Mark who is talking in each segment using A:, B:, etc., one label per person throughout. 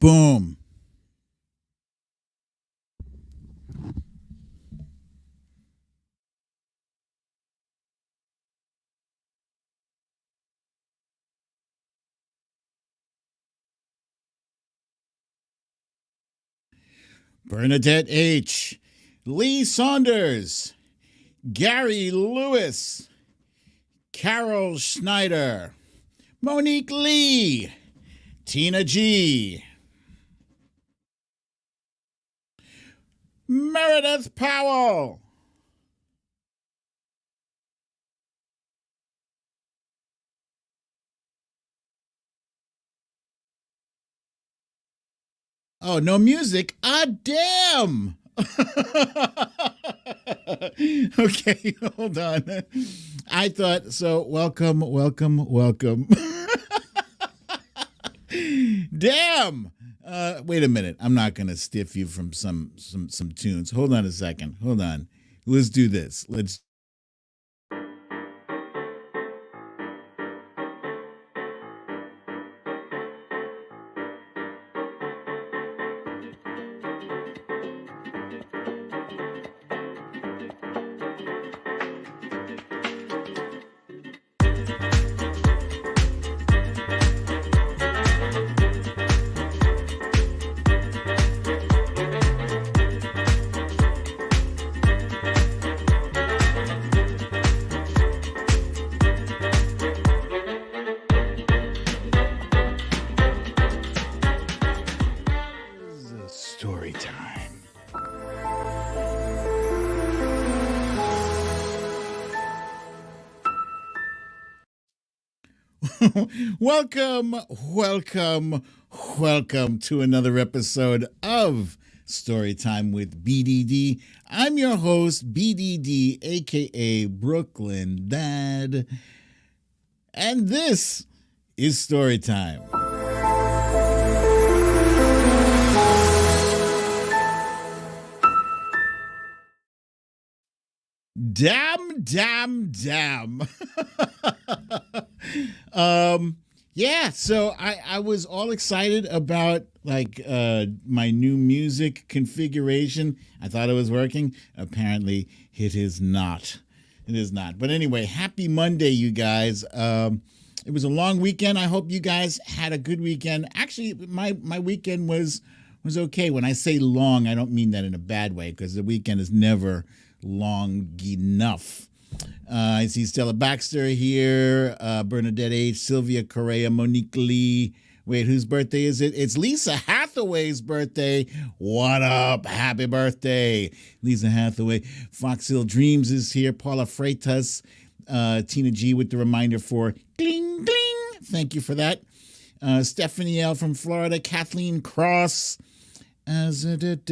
A: Boom. Bernadette H., Lee Saunders, Gary Lewis, Carol Schneider, Monique Lee, Tina G., Meredith Powell, oh, no music? Ah, damn! Okay, hold on. I thought, so welcome. Damn! Wait a minute. I'm not going to stiff you from some tunes. Hold on a second. Hold on. Let's do this. Let's. Story time. Welcome to another episode of Storytime with BDD. I'm your host, BDD, aka Brooklyn Dad, and this is Storytime. Damn. Yeah, so I was all excited about my new music configuration. I thought it was working. Apparently it is not. It is not. But anyway, happy Monday, you guys. It was a long weekend. I hope you guys had a good weekend. Actually, my weekend was okay. When I say long, I don't mean that in a bad way, because the weekend is never long enough. I see Stella Baxter here, Bernadette H., Sylvia Correa, Monique Lee. Wait, whose birthday is it? It's Lisa Hathaway's birthday. What up? Happy birthday, Lisa Hathaway. Fox Hill Dreams is here. Paula Freitas, Tina G. with the reminder for gling, gling. Thank you for that. Stephanie L. from Florida, Kathleen Cross. Bernadette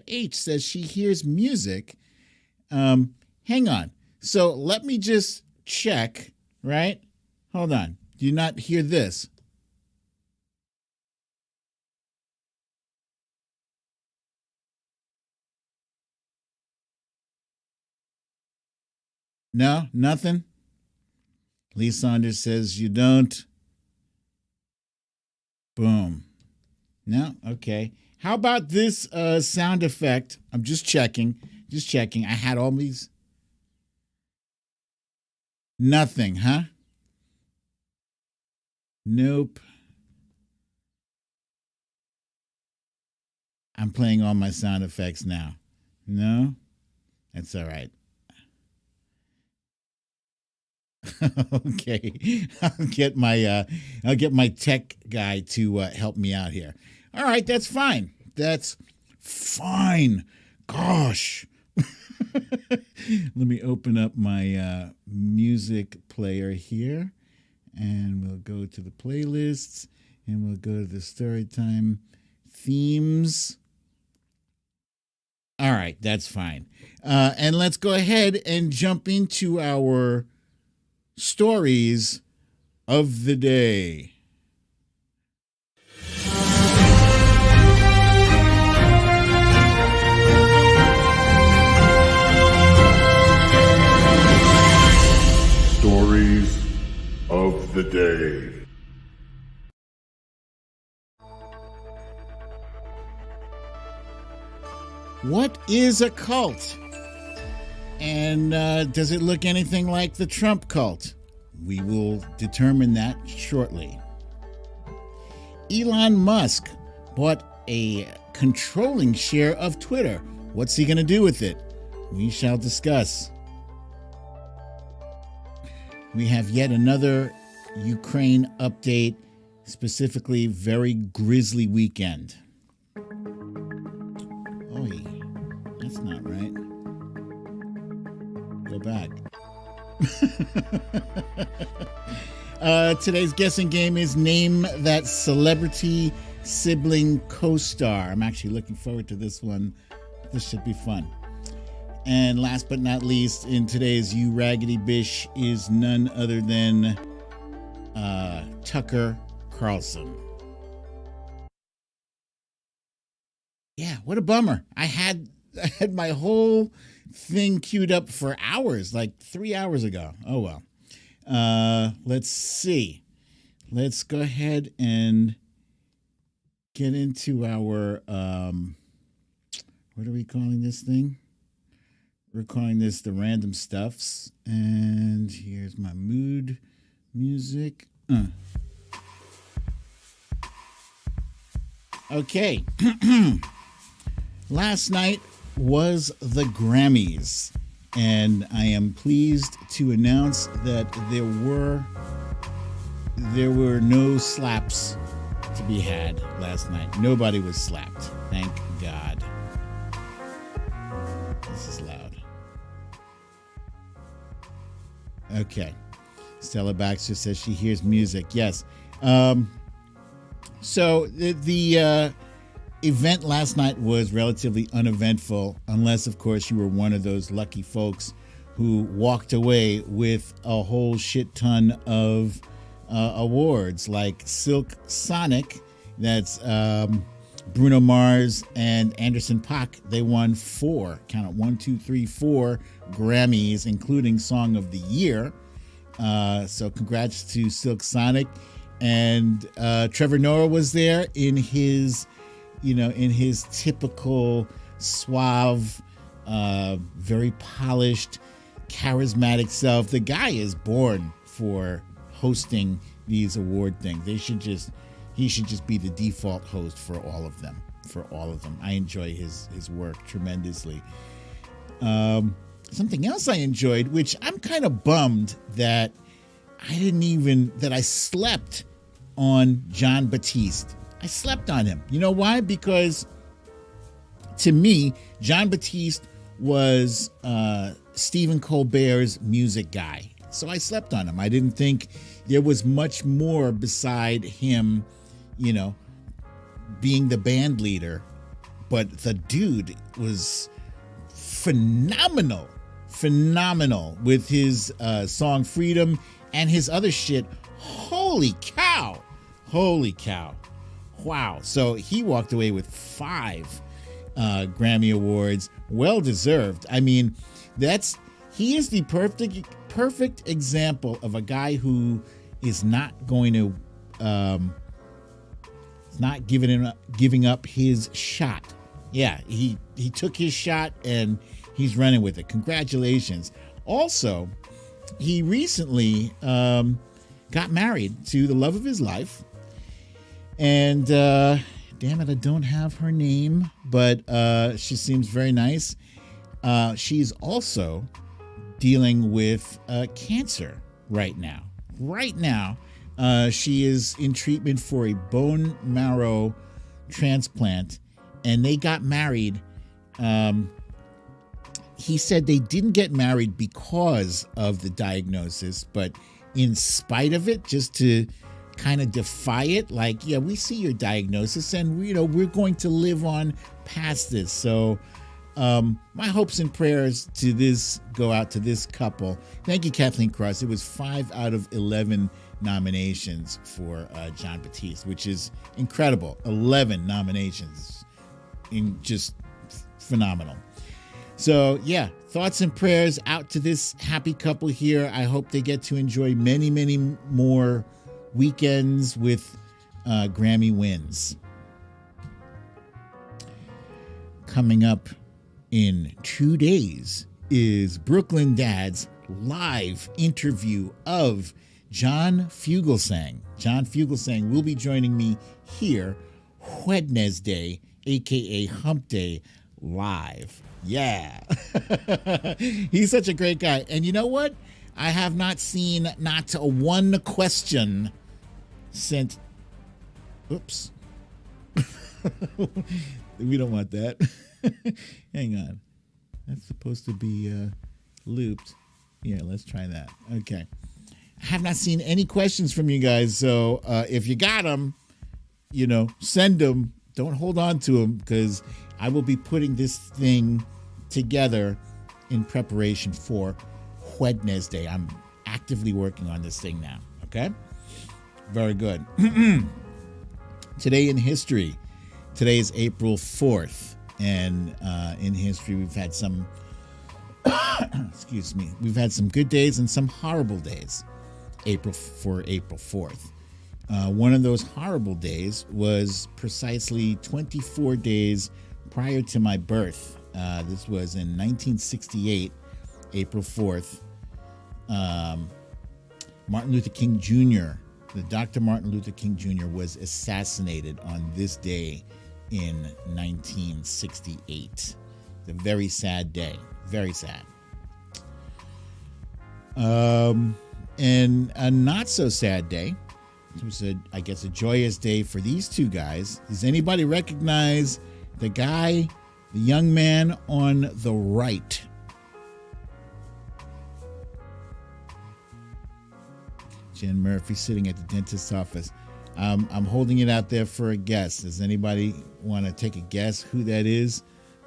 A: H. says she hears music. Hang on. So let me just check, right? Hold on. Do you not hear this? No, nothing? Lee Saunders says you don't. Boom. No? Okay. How about this sound effect? I'm just checking. I had all these. Nothing, huh? Nope. I'm playing all my sound effects now. No? That's all right. Okay. I'll get my tech guy to help me out here. All right, that's fine. That's fine. Gosh. Let me open up my music player here, and we'll go to the playlists, and we'll go to the Storytime themes. All right, that's fine. And let's go ahead and jump into our stories of the day.
B: Stories of the day.
A: What is a cult? And does it look anything like the Trump cult? We will determine that shortly. Elon Musk bought a controlling share of Twitter. What's he going to do with it? We shall discuss. We have yet another Ukraine update, specifically very grisly weekend. Oy, that's not right. Go back. Today's guessing game is Name That Celebrity Sibling Co-Star. I'm actually looking forward to this one. This should be fun. And last but not least, in today's You Raggedy Bish is none other than Tucker Carlson. Yeah, what a bummer. I had my whole thing queued up for hours, like 3 hours ago. Oh, well. Let's see. Let's go ahead and get into our, what are we calling this thing? We're calling this the random stuffs. And here's my mood music. Okay. Last night was the Grammys, and I am pleased to announce that there were no slaps to be had last night. Nobody was slapped. Thank God. This is loud. Okay. Stella Baxter says she hears music. Yes. So the event last night was relatively uneventful, unless, of course, you were one of those lucky folks who walked away with a whole shit ton of awards, like Silk Sonic. That's Bruno Mars and Anderson .Paak. They won 4, count it, 1, 2, 3, 4 Grammys, including Song of the Year. So congrats to Silk Sonic. And Trevor Noah was there in his typical suave, very polished, charismatic self. The guy is born for hosting these award things. He should just be the default host for all of them. I enjoy his work tremendously. Something else I enjoyed, which I'm kind of bummed that I slept on Jon Batiste. I slept on him. You know why? Because to me, Jon Batiste was Stephen Colbert's music guy. So I slept on him. I didn't think there was much more beside him, being the band leader. But the dude was phenomenal with his song Freedom and his other shit. Holy cow. Wow. So he walked away with 5 Grammy Awards. Well deserved. I mean, he is the perfect example of a guy who is not going to not giving up his shot. Yeah, he took his shot and he's running with it. Congratulations. Also, he recently got married to the love of his life. And damn it, I don't have her name, but she seems very nice. She's also dealing with cancer right now. She is in treatment for a bone marrow transplant, and they got married. He said they didn't get married because of the diagnosis, but in spite of it, just to kind of defy it, like, yeah, we see your diagnosis and we're going to live on past this. So my hopes and prayers to this go out to this couple. Thank you, Kathleen Cross. It was 5 out of 11 nominations for Jon Batiste, which is incredible. 11 nominations, just phenomenal. So yeah, thoughts and prayers out to this happy couple here. I hope they get to enjoy many, many more weekends with Grammy wins. Coming up in 2 days is Brooklyn Dad's live interview of John Fugelsang. John Fugelsang will be joining me here Wednesday, aka Hump Day, live. Yeah. He's such a great guy. And you know what? I have not seen not one question sent. Oops. We don't want that. Hang on. That's supposed to be looped. Yeah, let's try that. Okay. I have not seen any questions from you guys. So if you got them, send them. Don't hold on to them because I will be putting this thing together in preparation for Wednesday. I'm actively working on this thing now. Okay? Very good. Today in history. Today is April 4th. And in history, we've had some, we've had some good days and some horrible days April 4th. One of those horrible days was precisely 24 days prior to my birth. This was in 1968, April 4th. Martin Luther King Jr., the Dr. Martin Luther King Jr. was assassinated on this day in 1968. It's a very sad day. Very sad. And a not so sad day. It was, I guess, a joyous day for these two guys. Does anybody recognize the guy, the young man on the right? Jen Murphy sitting at the dentist's office. I'm holding it out there for a guess. Does anybody want to take a guess who that is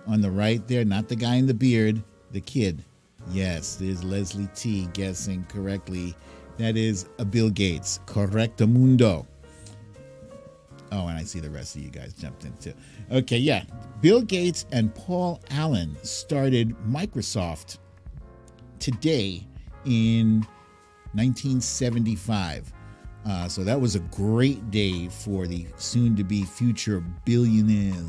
A: on the right there? Not the guy in the beard, the kid. Yes, there's Leslie T guessing correctly. That is a Bill Gates. Correctamundo. Oh, and I see the rest of you guys jumped in too. Okay, yeah. Bill Gates and Paul Allen started Microsoft today in 1975. So that was a great day for the soon-to-be future billionaire.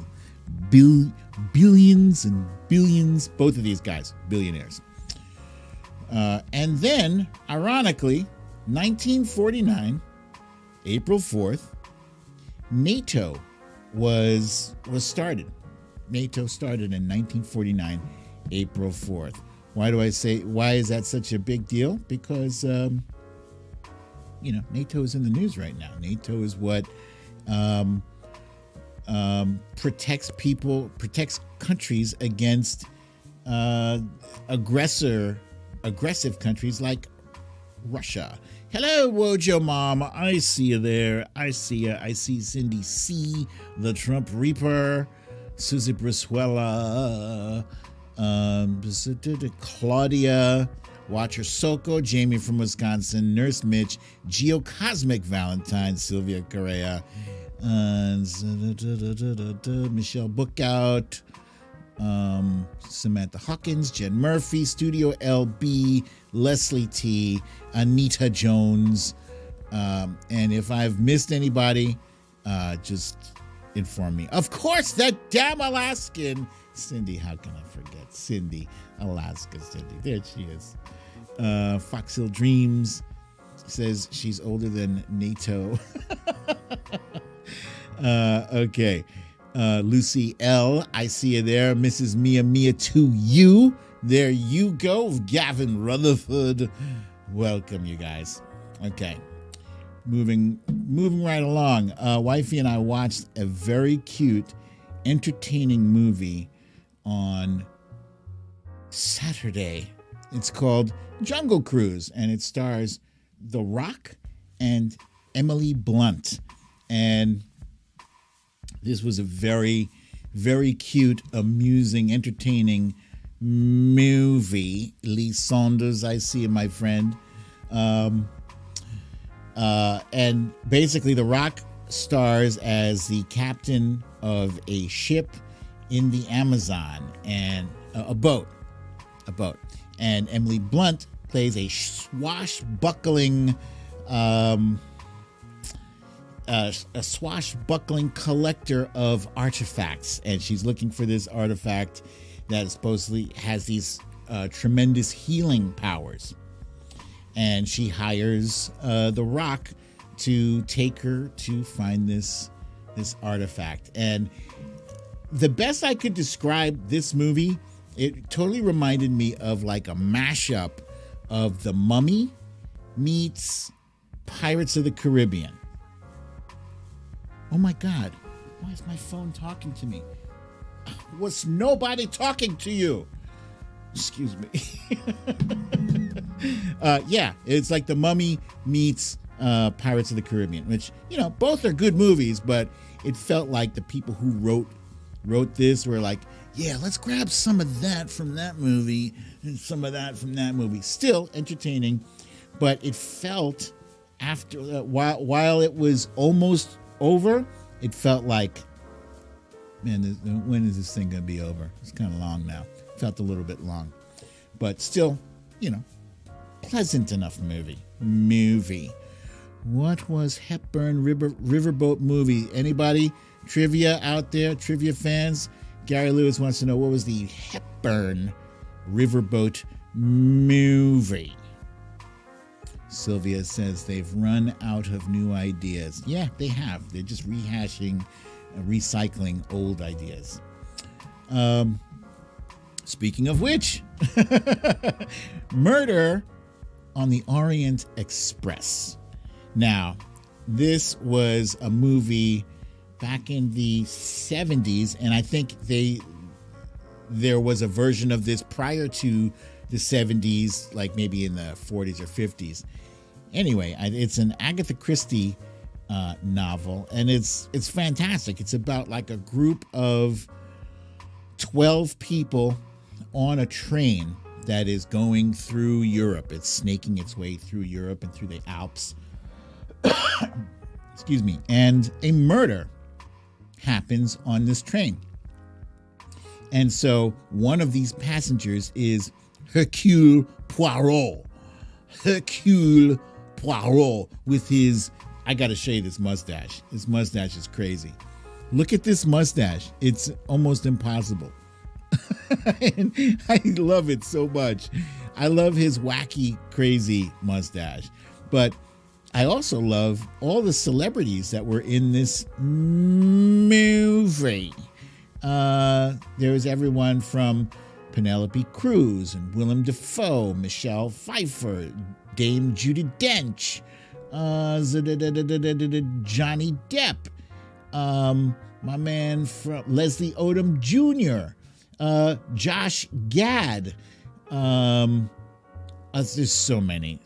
A: Billions and billions. Both of these guys, billionaires. And then, ironically, 1949, April 4th, NATO was started. NATO started in 1949, April 4th. Why is that such a big deal? Because, NATO is in the news right now. NATO is what protects countries against aggressive countries like Russia. Hello, Wojo Mom. I see you there. I see you. I see Cindy C., the Trump Reaper, Susie Brizuela, Claudia, Watcher Soko, Jamie from Wisconsin, Nurse Mitch, Geocosmic Valentine, Sylvia Correa, Michelle Bookout, Samantha Hawkins, Jen Murphy, Studio LB, Leslie T, Anita Jones, and if I've missed anybody, just inform me. Of course, that damn Alaskan Cindy. How can I forget Cindy? Alaska Cindy. There she is. Fox Hill Dreams says she's older than NATO. Okay. Lucy L., I see you there. Mrs. Mia to you. There you go. Gavin Rutherford. Welcome, you guys. Okay. Moving right along. Wifey and I watched a very cute, entertaining movie on Saturday. It's called Jungle Cruise, and it stars The Rock and Emily Blunt. And this was a very, very cute, amusing, entertaining movie. Lee Saunders, I see you, my friend. And basically, The Rock stars as the captain of a ship in the Amazon, and a boat. And Emily Blunt plays a swashbuckling collector of artifacts, and she's looking for this artifact that supposedly has these tremendous healing powers. And she hires The Rock to take her to find this artifact. And the best I could describe this movie, it totally reminded me of like a mashup of The Mummy meets Pirates of the Caribbean. Oh my God, why is my phone talking to me? Was nobody talking to you? Excuse me. Yeah, it's like The Mummy meets Pirates of the Caribbean, which, you know, both are good movies, but it felt like the people who wrote this were like, yeah, let's grab some of that from that movie and some of that from that movie. Still entertaining, but it felt after while it was almost over, it felt like, man, when is this thing gonna be over? It's kind of long now. Felt a little bit long, but still, you know, pleasant enough movie. What was Hepburn Riverboat movie? Anybody trivia out there? Trivia fans? Gary Lewis wants to know, what was the Hepburn Riverboat movie? Sylvia says they've run out of new ideas. Yeah, they have. They're just rehashing, recycling old ideas. Speaking of which, Murder on the Orient Express. Now, this was a movie back in the 70s, and I think there was a version of this prior to the 70s, like maybe in the 40s or 50s. Anyway, it's an Agatha Christie novel, and it's fantastic. It's about like a group of 12 people on a train that is going through Europe. It's snaking its way through Europe and through the Alps. Excuse me. And a murder happens on this train. And so one of these passengers is Hercule Poirot. Hercule Poirot with his, I got to show you this mustache. His mustache is crazy. Look at this mustache. It's almost impossible. And I love it so much. I love his wacky, crazy mustache. But I also love all the celebrities that were in this movie. There was everyone from Penelope Cruz and Willem Dafoe, Michelle Pfeiffer, Dame Judi Dench, Johnny Depp, my man from Leslie Odom Jr., Josh Gad. There's so many.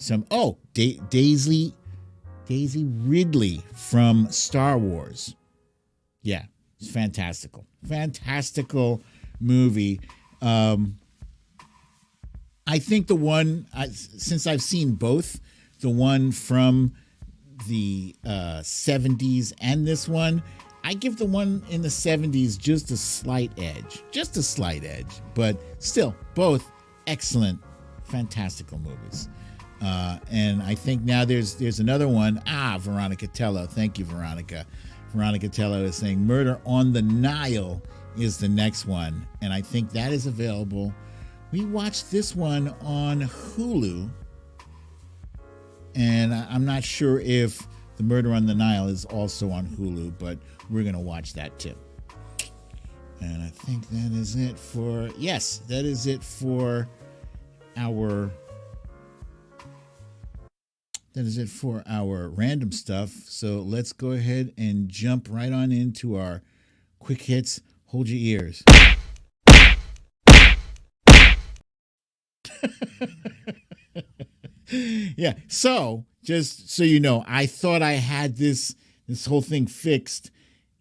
A: Daisy Ridley from Star Wars. Yeah, it's fantastical movie. I think the one, since I've seen both, the one from the 70s and this one, I give the one in the 70s just a slight edge, but still both excellent, fantastical movies. And I think now there's another one. Veronica Tello. Thank you, Veronica. Veronica Tello is saying Murder on the Nile is the next one. And I think that is available. We watched this one on Hulu. And I'm not sure if the Murder on the Nile is also on Hulu, but we're going to watch that too. And I think that is it for, yes, that is it for our random stuff. So let's go ahead and jump right on into our quick hits. Hold your ears. Yeah. So just so you know, I thought I had this whole thing fixed,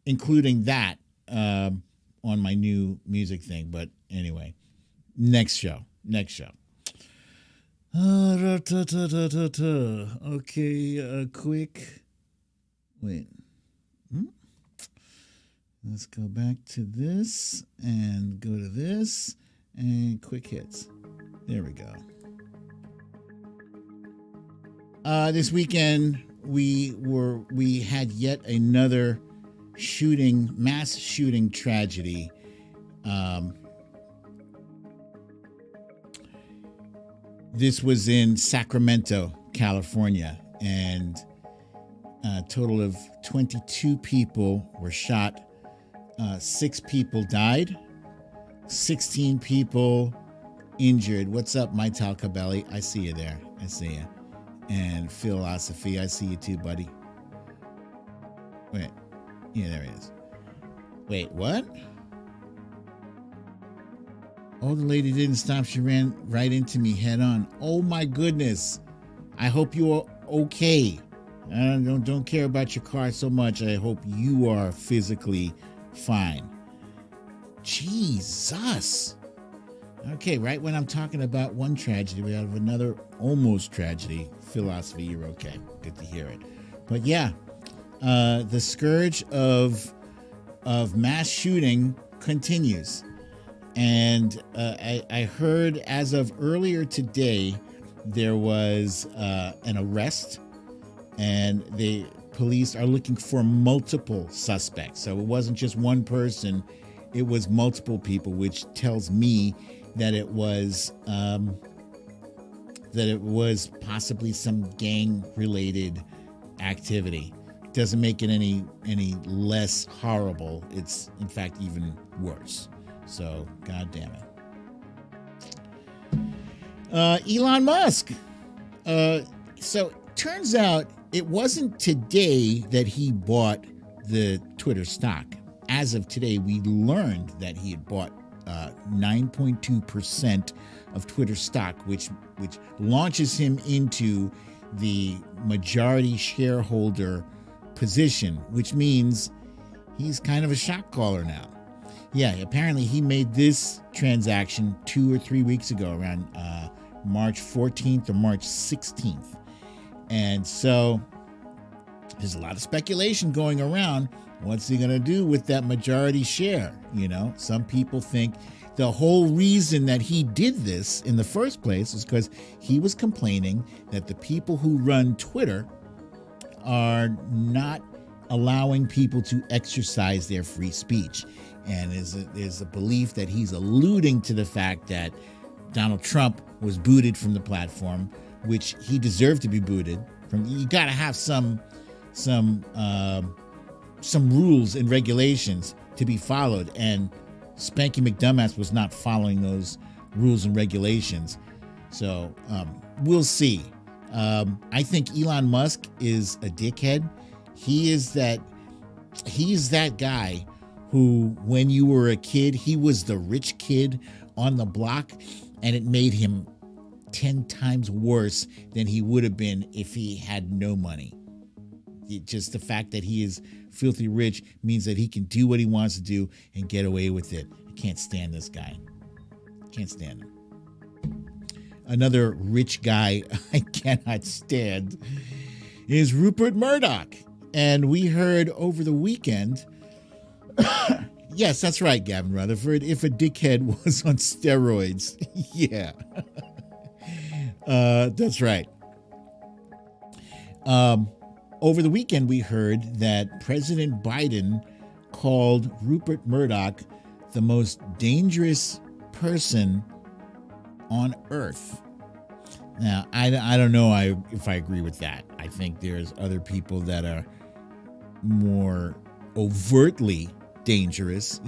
A: including that on my new music thing. But anyway, next show. Okay, quick. Wait. Let's go back to this and go to this and quick hits. There we go. This weekend we had yet another mass shooting tragedy This was in Sacramento, California, and a total of 22 people were shot. 6 people died, 16 people injured. What's up, my Talcabelli? I see you there. I see you. And Philosophy, I see you too, buddy. Wait. Yeah, there it is. Wait, what? Oh, the lady didn't stop. She ran right into me head on. Oh my goodness. I hope you are okay. I don't care about your car so much. I hope you are physically fine. Jesus. Okay, right when I'm talking about one tragedy, we have another almost tragedy. Philosophy, you're okay. Good to hear it. But yeah, the scourge of mass shooting continues. And I heard as of earlier today, there was an arrest, and the police are looking for multiple suspects. So it wasn't just one person, it was multiple people, which tells me that it was possibly some gang-related activity. Doesn't make it any less horrible. It's in fact even worse. So, God damn it. Elon Musk. So, turns out it wasn't today that he bought the Twitter stock. As of today, we learned that he had bought 9.2% of Twitter stock, which launches him into the majority shareholder position, which means he's kind of a shot caller now. Yeah, apparently he made this transaction 2 or 3 weeks ago, around March 14th or March 16th. And so there's a lot of speculation going around. What's he going to do with that majority share? You know, some people think the whole reason that he did this in the first place is because he was complaining that the people who run Twitter are not allowing people to exercise their free speech. And there's a belief that he's alluding to the fact that Donald Trump was booted from the platform, which he deserved to be booted from. You got to have some rules and regulations to be followed, and Spanky McDumbass was not following those rules and regulations. So we'll see. I think Elon Musk is a dickhead. He's that guy who, when you were a kid, he was the rich kid on the block, and it made him 10 times worse than he would have been if he had no money. Just the fact that he is filthy rich means that he can do what he wants to do and get away with it. I can't stand this guy. Can't stand him. Another rich guy I cannot stand is Rupert Murdoch. And we heard over the weekend, yes, that's right, Gavin Rutherford, if a dickhead was on steroids. Yeah. That's right. Over the weekend, we heard that President Biden called Rupert Murdoch the most dangerous person on Earth. Now, I don't know if I agree with that. I think there's other people that are more overtly dangerous,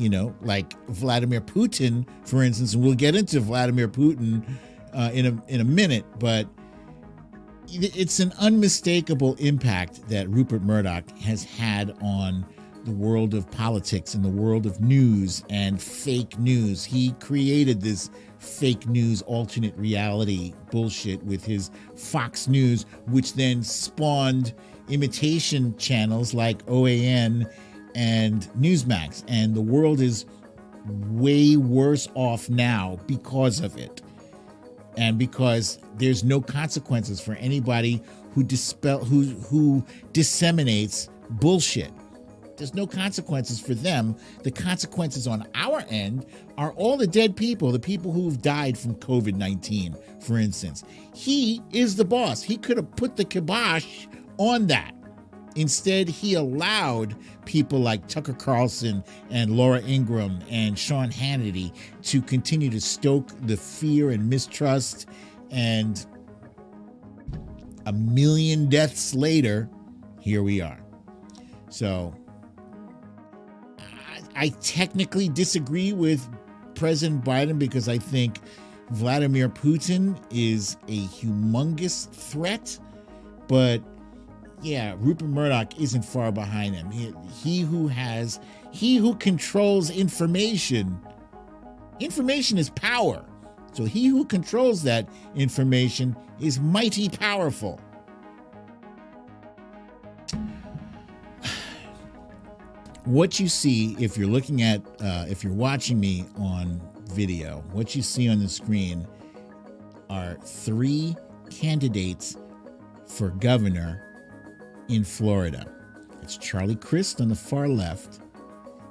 A: like Vladimir Putin, for instance. And we'll get into Vladimir Putin in a minute, but it's an unmistakable impact that Rupert Murdoch has had on the world of politics and the world of news and fake news. He created this fake news alternate reality bullshit with his Fox News, which then spawned imitation channels like OAN and Newsmax. And the world is way worse off now because of it. And because there's no consequences for anybody who disseminates bullshit. There's no consequences for them. The consequences on our end are all the dead people, the people who've died from COVID-19, for instance. He is the boss. He could have put the kibosh on that. Instead, he allowed people like Tucker Carlson and Laura Ingraham and Sean Hannity to continue to stoke the fear and mistrust And a million deaths later, here we are. So I technically disagree with President Biden because I think Vladimir Putin is a humongous threat. But yeah, Rupert Murdoch isn't far behind him. He who controls information is power. So he who controls that information is mighty powerful. What you see, if you're watching me on video, what you see on the screen are 3 candidates for governor in Florida. It's Charlie Crist on the far left.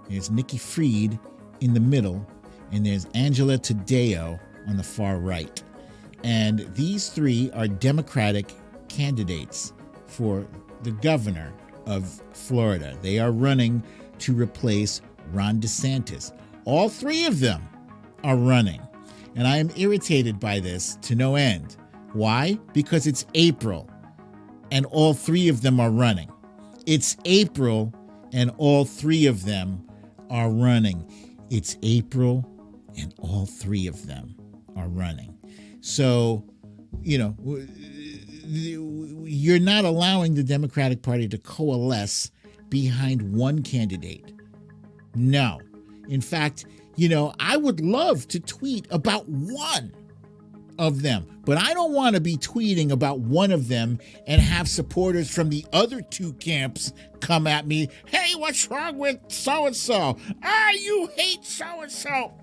A: There's Nikki Fried in the middle. And there's Angela Tadeo on the far right. And these 3 are Democratic candidates for the governor of Florida. They are running to replace Ron DeSantis. All 3 of them are running. And I am irritated by this to no end. Why? Because it's April and all 3 of them are running. It's April and all 3 of them are running. It's April and all 3 of them are running. So, you're not allowing the Democratic Party to coalesce behind one candidate. No. In fact, I would love to tweet about one of them, but I don't want to be tweeting about one of them and have supporters from the other 2 camps come at me. Hey, what's wrong with so-and-so? You hate so-and-so.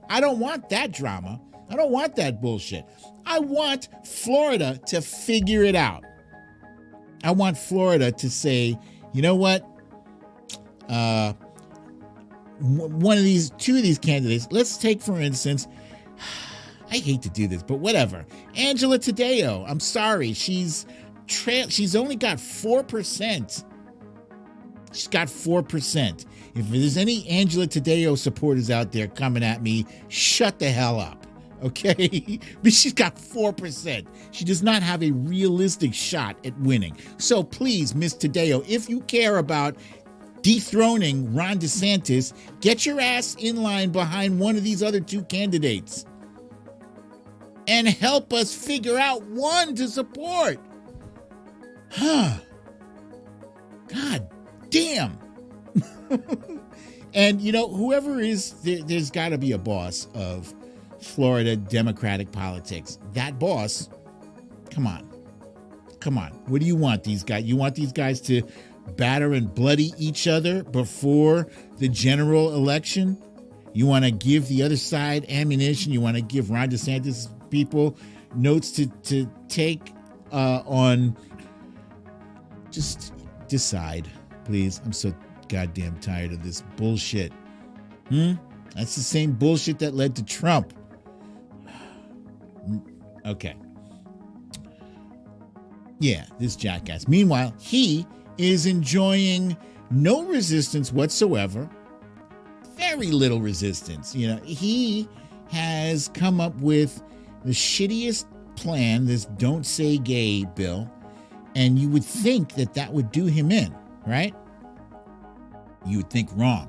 A: I don't want that drama. I don't want that bullshit. I want Florida to figure it out. I want Florida to say, you know what? Two of these candidates, let's take, for instance, I hate to do this, but whatever. Angela Tadeo, I'm sorry. She's only got 4%. She's got 4%. If there's any Angela Tadeo supporters out there coming at me, shut the hell up, okay? But she's got 4%. She does not have a realistic shot at winning. So please, Miss Tadeo, if you care about dethroning Ron DeSantis, get your ass in line behind one of these other 2 candidates and help us figure out one to support. God damn. And, whoever is, there's got to be a boss of Florida Democratic politics. That boss, come on. What do you want these guys? You want these guys to batter and bloody each other before the general election? You want to give the other side ammunition? You want to give Ron DeSantis people notes to take on? Just decide, please. I'm so goddamn tired of this bullshit. That's the same bullshit that led to Trump. Okay. Yeah, this jackass. Meanwhile, he is enjoying no resistance whatsoever. Very little resistance. He has come up with the shittiest plan, this Don't Say Gay bill, and you would think that would do him in, right? You would think wrong.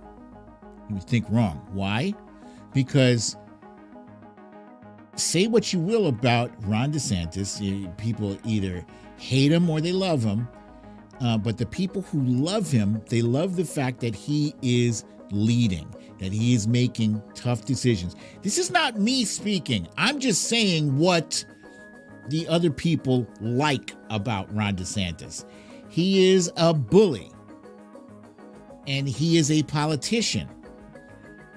A: Why? Because say what you will about Ron DeSantis, people either hate him or they love him, but the people who love him, they love the fact that he is leading, that he is making tough decisions. This is not me speaking. I'm just saying what the other people like about Ron DeSantis. He is a bully, and he is a politician.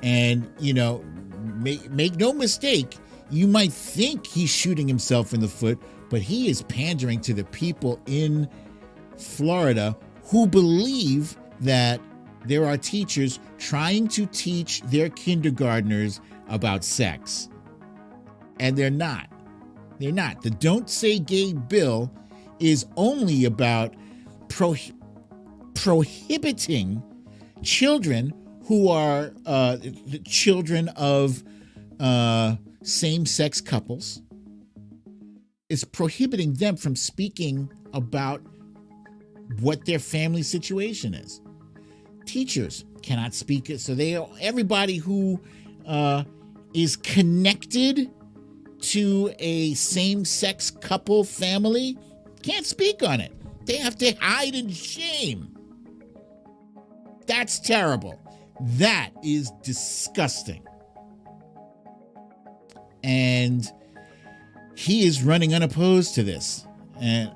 A: And, make no mistake, you might think he's shooting himself in the foot, but he is pandering to the people in Florida who believe that there are teachers trying to teach their kindergartners about sex. And they're not. The Don't Say Gay bill is only about prohibiting children who are the children of same-sex couples is prohibiting them from speaking about what their family situation is. Teachers cannot speak it, so everybody who is connected to a same-sex couple family can't speak on it. They have to hide in shame. That's terrible. That is disgusting. And he is running unopposed to this. And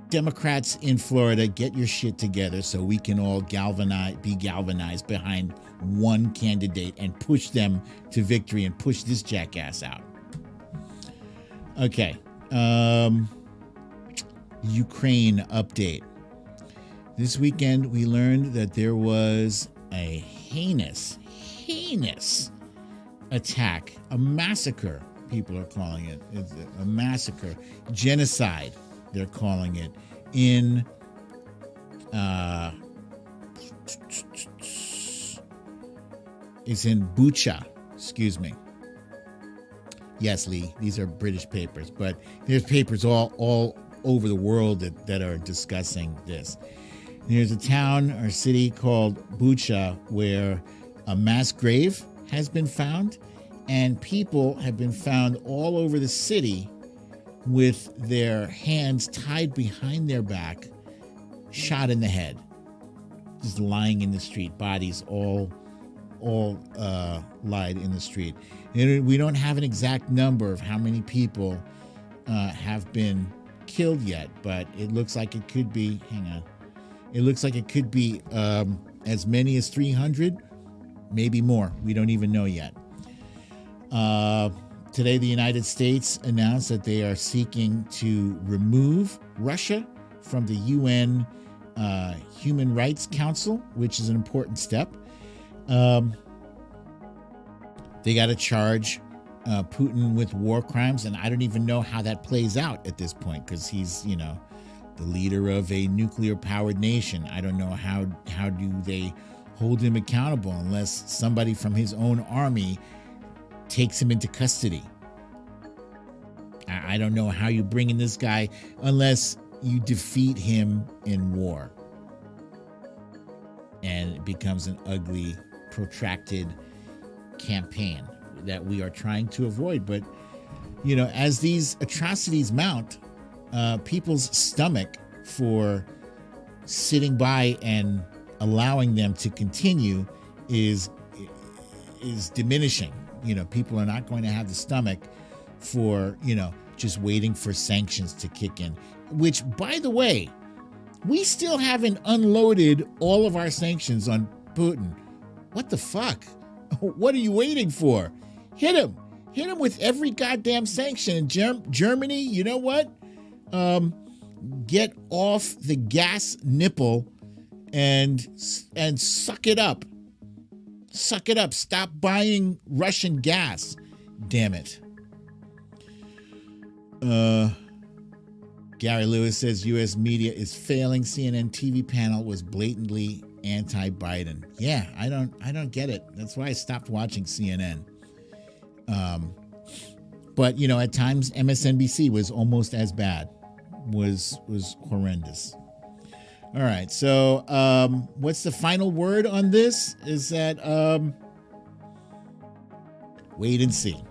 A: Democrats in Florida, get your shit together so we can all be galvanized behind one candidate and push them to victory and push this jackass out. Okay. Ukraine update. This weekend, we learned that there was a heinous attack, a massacre, people are calling it. It's a massacre, genocide, they're calling it, in it's in Bucha, excuse me. Yes, Lee, these are British papers, but there's papers all over the world that are discussing this. There's a town or city called Bucha where a mass grave has been found, and people have been found all over the city with their hands tied behind their back, shot in the head, just lying in the street, bodies all lied in the street. And we don't have an exact number of how many people have been killed yet, but it looks like it could be, it looks like it could be as many as 300, maybe more. We don't even know yet. Today, the United States announced that they are seeking to remove Russia from the UN Human Rights Council, which is an important step. They got to charge Putin with war crimes, and I don't even know how that plays out at this point, because he's, the leader of a nuclear-powered nation. I don't know how do they hold him accountable unless somebody from his own army takes him into custody. I don't know how you bring in this guy unless you defeat him in war. And it becomes an ugly, protracted campaign that we are trying to avoid. But, as these atrocities mount, people's stomach for sitting by and allowing them to continue is diminishing. People are not going to have the stomach for, just waiting for sanctions to kick in, which, by the way, we still haven't unloaded all of our sanctions on Putin. What the fuck? What are you waiting for? Hit him with every goddamn sanction. And Germany, you know what? Get off the gas nipple and suck it up. Suck it up. Stop buying Russian gas. Damn it. Gary Lewis says U.S. media is failing. CNN TV panel was blatantly anti-Biden. Yeah, I don't get it. That's why I stopped watching CNN. But at times MSNBC was almost as bad. Was horrendous. All right, so what's the final word on this? Is that wait and see.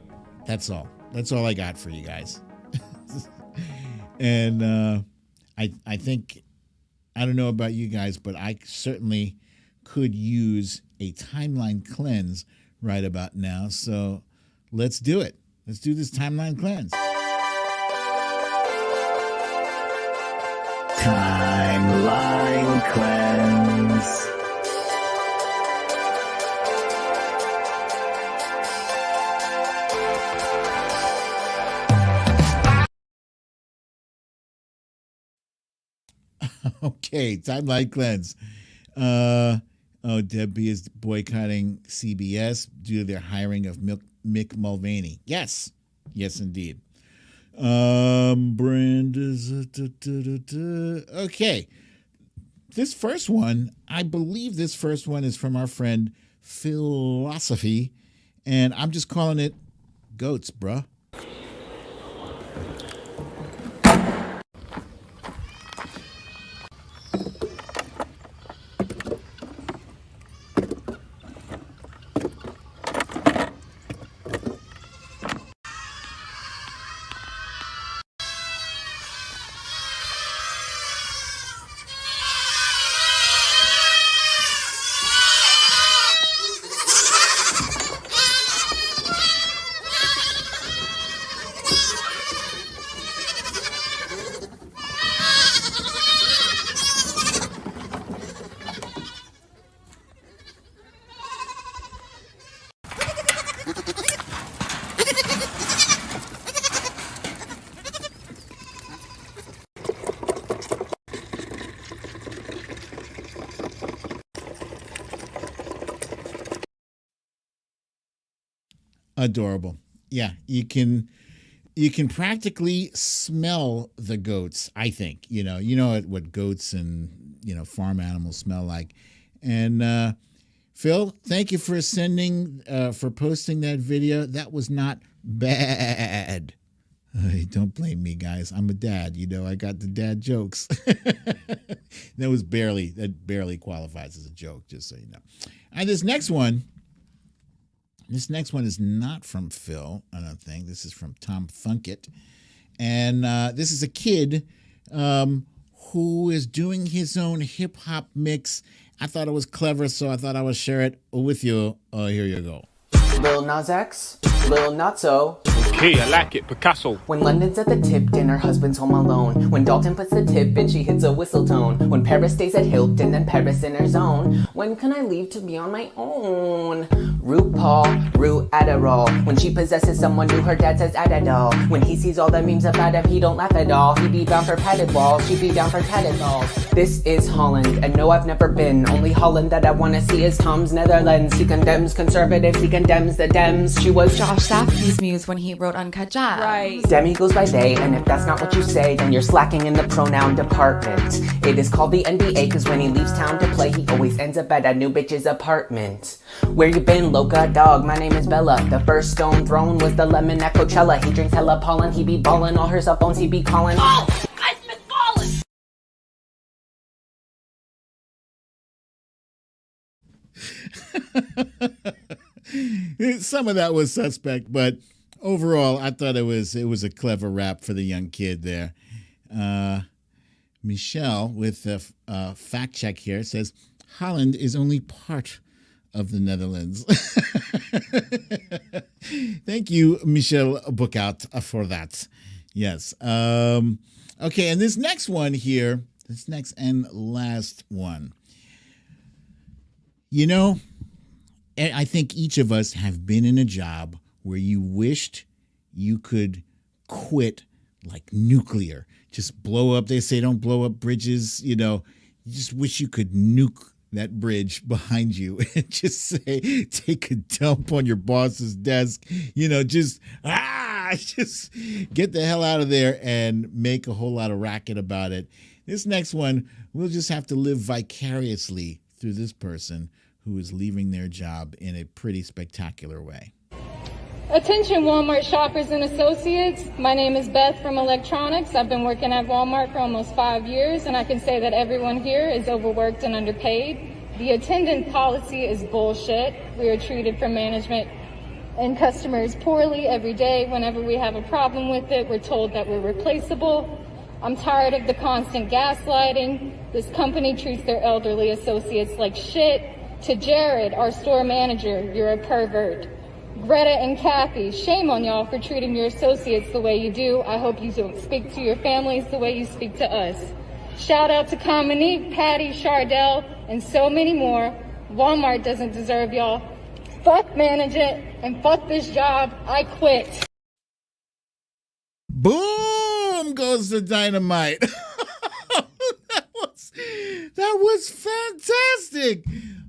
A: That's all. That's all I got for you guys. And I think, I don't know about you guys, but I certainly could use a timeline cleanse right about now. So let's do it. Let's do this timeline cleanse.
B: Timeline cleanse.
A: Okay, timeline cleanse. Debbie is boycotting CBS due to their hiring of Mick Mulvaney. Yes, indeed. Brenda's okay. This first one, I believe this first one is from our friend Philosophy, and I'm just calling it Goats, bruh. Adorable. Yeah, you can practically smell the goats, I think. You know what goats and farm animals smell like. And Phil, thank you for for posting that video. That was not bad. Hey, don't blame me, guys. I'm a dad. I got the dad jokes. That barely qualifies as a joke, just so you know. And this next one is not from Phil, I don't think. This is from Tom Funkett. And this is a kid who is doing his own hip-hop mix. I thought it was clever, so I thought I would share it with you. Here you go.
C: Lil Nas X, Lil Nutso.
D: Okay, I like it, Picasso.
C: When London's at the tip and her husband's home alone. When Dalton puts the tip and she hits a whistle tone. When Paris stays at Hilton and Paris in her zone. When can I leave to be on my own? RuPaul, Ru Adderall. When she possesses someone new, her dad says Adadol. When he sees all the memes about him, he don't laugh at all. He be bound for padded walls, she be down for tatted balls. This is Holland, and no, I've never been. Only Holland that I wanna see is Tom's Netherlands. He condemns conservatives, he condemns the Dems. She was
E: Josh Safdie's muse when he wrote Uncut Gems.
C: right. Demi goes by they, and if that's not what you say, then you're slacking in the pronoun department. It is called the NBA, cause when he leaves town to play, he always ends up at a new bitch's apartment. Where you been, Loca dog? My name is Bella. The first stone thrown was the lemon at Coachella. He drinks hella pollen, he be ballin', all her cell phones he be calling. Oh, I've been ballin'!
A: Some of that was suspect, but overall, I thought it was a clever rap for the young kid there. Michelle with a fact check here says Holland is only part of the Netherlands. Thank you, Michelle Bookout, for that. Yes. Okay, and this next one here, this next and last one. I think each of us have been in a job where you wished you could quit like nuclear. Just blow up. They say don't blow up bridges. You just wish you could nuke that bridge behind you and just say, take a dump on your boss's desk. Just get the hell out of there and make a whole lot of racket about it. This next one, we'll just have to live vicariously through this person who is leaving their job in a pretty spectacular way.
F: Attention Walmart shoppers and associates. My name is Beth from Electronics. I've been working at Walmart for almost 5 years, and I can say that everyone here is overworked and underpaid. The attendance policy is bullshit. We are treated from management and customers poorly every day. Whenever we have a problem with it, we're told that we're replaceable. I'm tired of the constant gaslighting. This company treats their elderly associates like shit. To Jared, our store manager, you're a pervert. Greta and Kathy, shame on y'all for treating your associates the way you do. I hope you don't speak to your families the way you speak to us. Shout out to Cominique, Patty, Chardell, and so many more. Walmart doesn't deserve y'all. Fuck management and fuck this job. I quit.
A: Boom goes the dynamite. That was fantastic.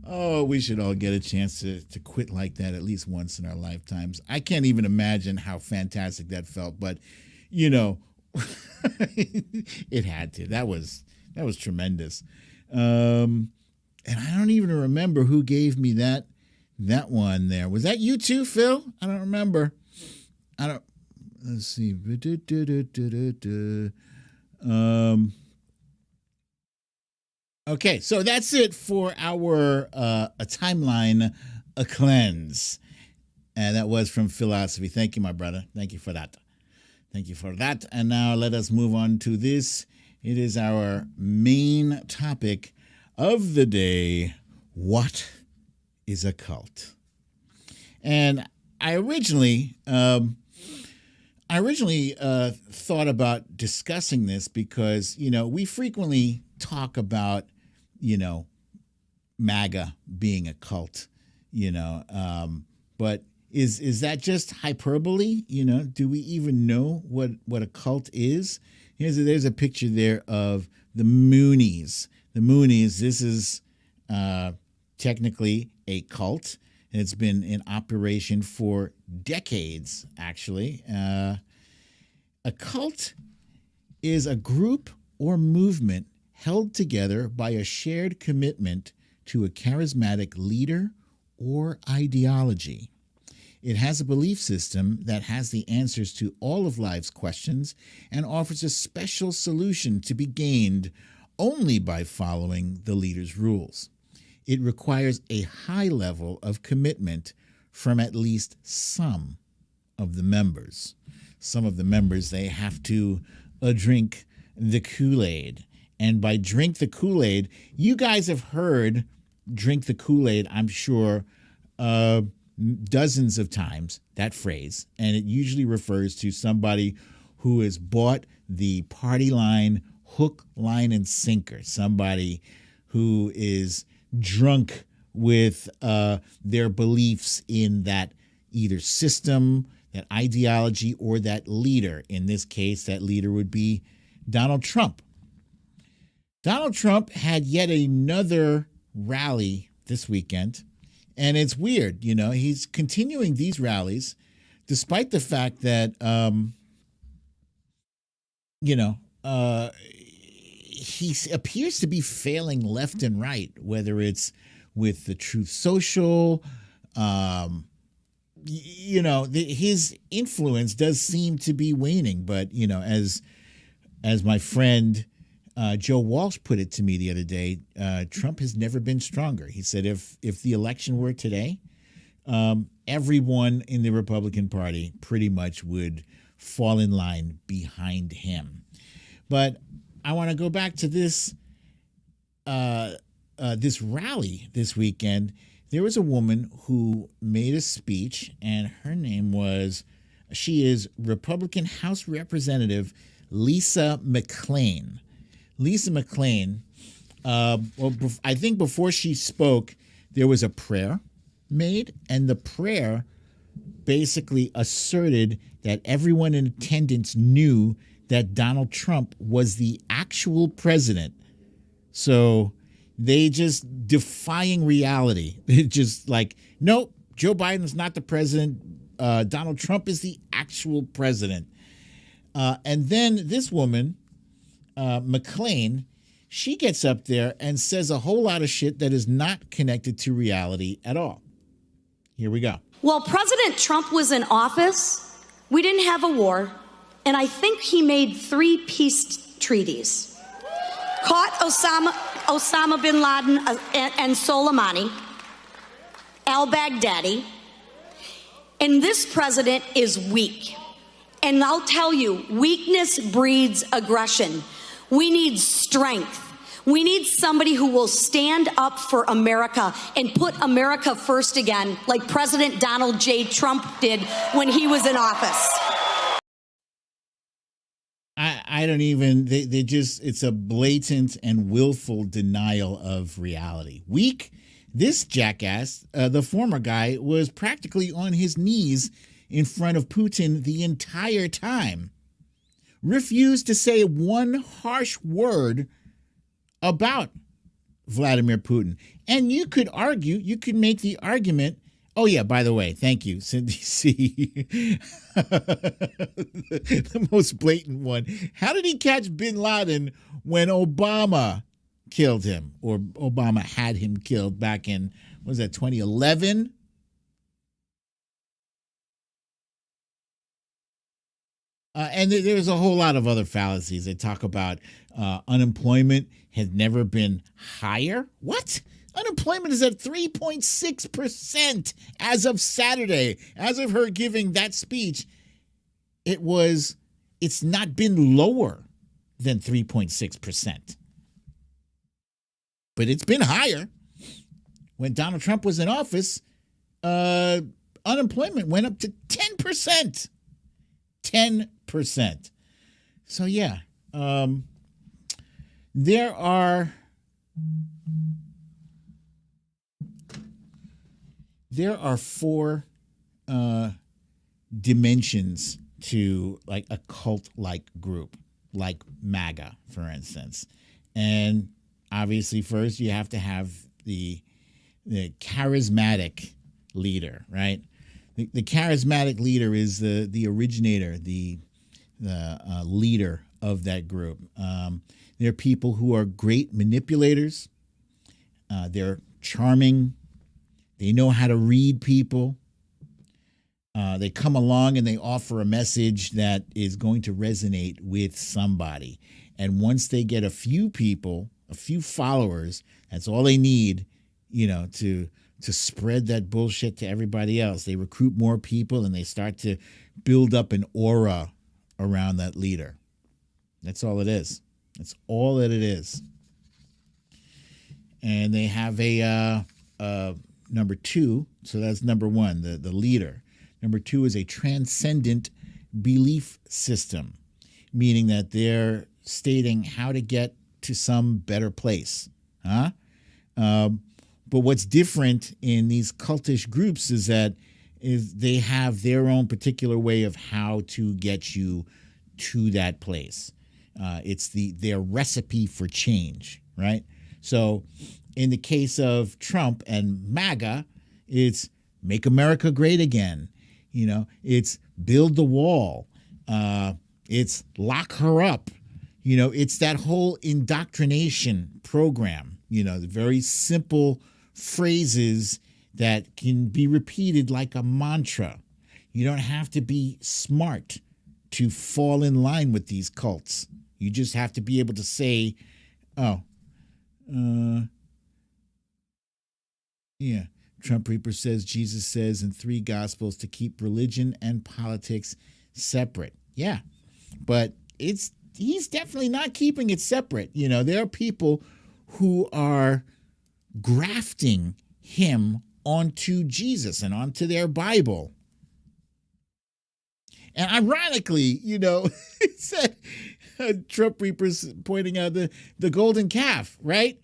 A: Oh, we should all get a chance to quit like that at least once in our lifetimes. I can't even imagine how fantastic that felt, but it had to. That was tremendous. And I don't even remember who gave me that one there. Was that you too, Phil? I don't remember. I don't. Let's see. Okay, so that's it for our a timeline, a cleanse, and that was from Philosophy. Thank you, my brother. Thank you for that. Thank you for that. And now let us move on to this. It is our main topic of the day. What is a cult? And I originally thought about discussing this because, we frequently talk about, MAGA being a cult, but is that just hyperbole? Do we even know what a cult is? There's a picture there of the Moonies. The Moonies, this is technically a cult. It's been in operation for decades, actually. A cult is a group or movement held together by a shared commitment to a charismatic leader or ideology. It has a belief system that has the answers to all of life's questions and offers a special solution to be gained only by following the leader's rules. It requires a high level of commitment from at least some of the members. Some of the members, they have to drink the Kool-Aid. And by drink the Kool-Aid, you guys have heard drink the Kool-Aid, I'm sure, dozens of times, that phrase. And it usually refers to somebody who has bought the party line, hook, line, and sinker. Somebody who is drunk with their beliefs in that either system, that ideology, or that leader. In this case, that leader would be Donald Trump. Donald Trump had yet another rally this weekend, and it's weird. He's continuing these rallies despite the fact that, he appears to be failing left and right, whether it's with the Truth Social. His influence does seem to be waning. But, as my friend Joe Walsh put it to me the other day, Trump has never been stronger. He said if the election were today, everyone in the Republican Party pretty much would fall in line behind him. But I want to go back to this this rally this weekend. There was a woman who made a speech, and her name she is Republican House Representative Lisa McClain. Lisa McClain, I think before she spoke, there was a prayer made, and the prayer basically asserted that everyone in attendance knew that Donald Trump was the actual president. So they just defying reality. They're just like, nope, Joe Biden's not the president. Donald Trump is the actual president. And then this woman, McClain, she gets up there and says a whole lot of shit that is not connected to reality at all. Here we go.
G: While President Trump was in office, we didn't have a war. And I think he made 3 peace treaties. Caught Osama bin Laden and Soleimani, al-Baghdadi. And this president is weak. And I'll tell you, weakness breeds aggression. We need strength. We need somebody who will stand up for America and put America first again, like President Donald J. Trump did when he was in office.
A: I don't even, they just, it's a blatant and willful denial of reality. Weak? This jackass, the former guy, was practically on his knees in front of Putin the entire time. Refused to say one harsh word about Vladimir Putin. And you could argue, you could make the argument, oh yeah, by the way, thank you, Cindy C. The most blatant one. How did he catch bin Laden when Obama killed him, or Obama had him killed back in, what was that, 2011? And there's a whole lot of other fallacies. They talk about unemployment has never been higher. What? Unemployment is at 3.6% as of Saturday. As of her giving that speech, it's not been lower than 3.6%. But it's been higher. When Donald Trump was in office, unemployment went up to 10%. 10%. So, yeah, there are four dimensions to like a cult-like group, like MAGA, for instance. And obviously, first you have to have the charismatic leader, right? The charismatic leader is the originator, the leader of that group. They're people who are great manipulators. They're charming. They know how to read people. They come along and they offer a message that is going to resonate with somebody. And once they get a few people, a few followers, that's all they need, to spread that bullshit to everybody else. They recruit more people and they start to build up an aura around that leader. That's all it is. That's all that it is. And they have a number two. So that's number one, the leader. Number two is a transcendent belief system, meaning that they're stating how to get to some better place. But what's different in these cultish groups is they have their own particular way of how to get you to that place. It's their recipe for change, right? So in the case of Trump and MAGA, it's make America great again. It's build the wall. It's lock her up. It's that whole indoctrination program, the very simple phrases that can be repeated like a mantra. You don't have to be smart to fall in line with these cults. You just have to be able to say, Trump Reaper says Jesus says in 3 Gospels to keep religion and politics separate. Yeah, but he's definitely not keeping it separate. There are people who are grafting him onto Jesus and onto their Bible. And ironically, it said Trump Reaper's pointing out the golden calf, right?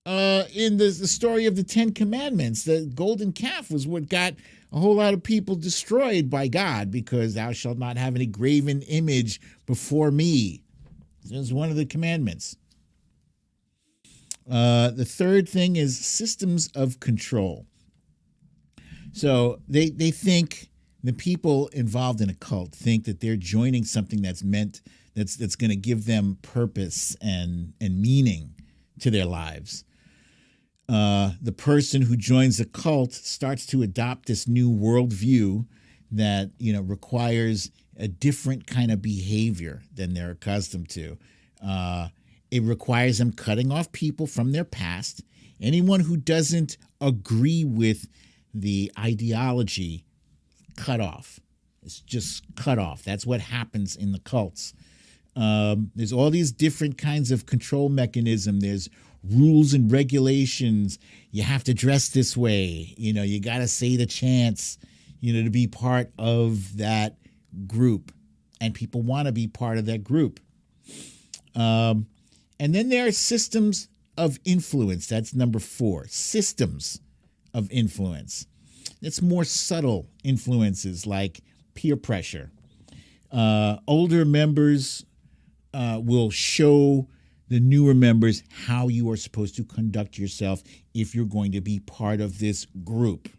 A: In the story of the 10 Commandments, the golden calf was what got a whole lot of people destroyed by God, because thou shalt not have any graven image before me. It was one of the commandments. The third thing is systems of control. So they think, the people involved in a cult think that they're joining something that's going to give them purpose and meaning to their lives. The person who joins the cult starts to adopt this new worldview that requires a different kind of behavior than they're accustomed to. It requires them cutting off people from their past. Anyone who doesn't agree with the ideology, cut off. It's just cut off. That's what happens in the cults. There's all these different kinds of control mechanism. There's rules and regulations. You have to dress this way. You got to say the chants, to be part of that group. And people want to be part of that group. And then there are systems of influence. That's number 4. Systems of influence. It's more subtle influences like peer pressure. Older members will show the newer members how you are supposed to conduct yourself if you're going to be part of this group.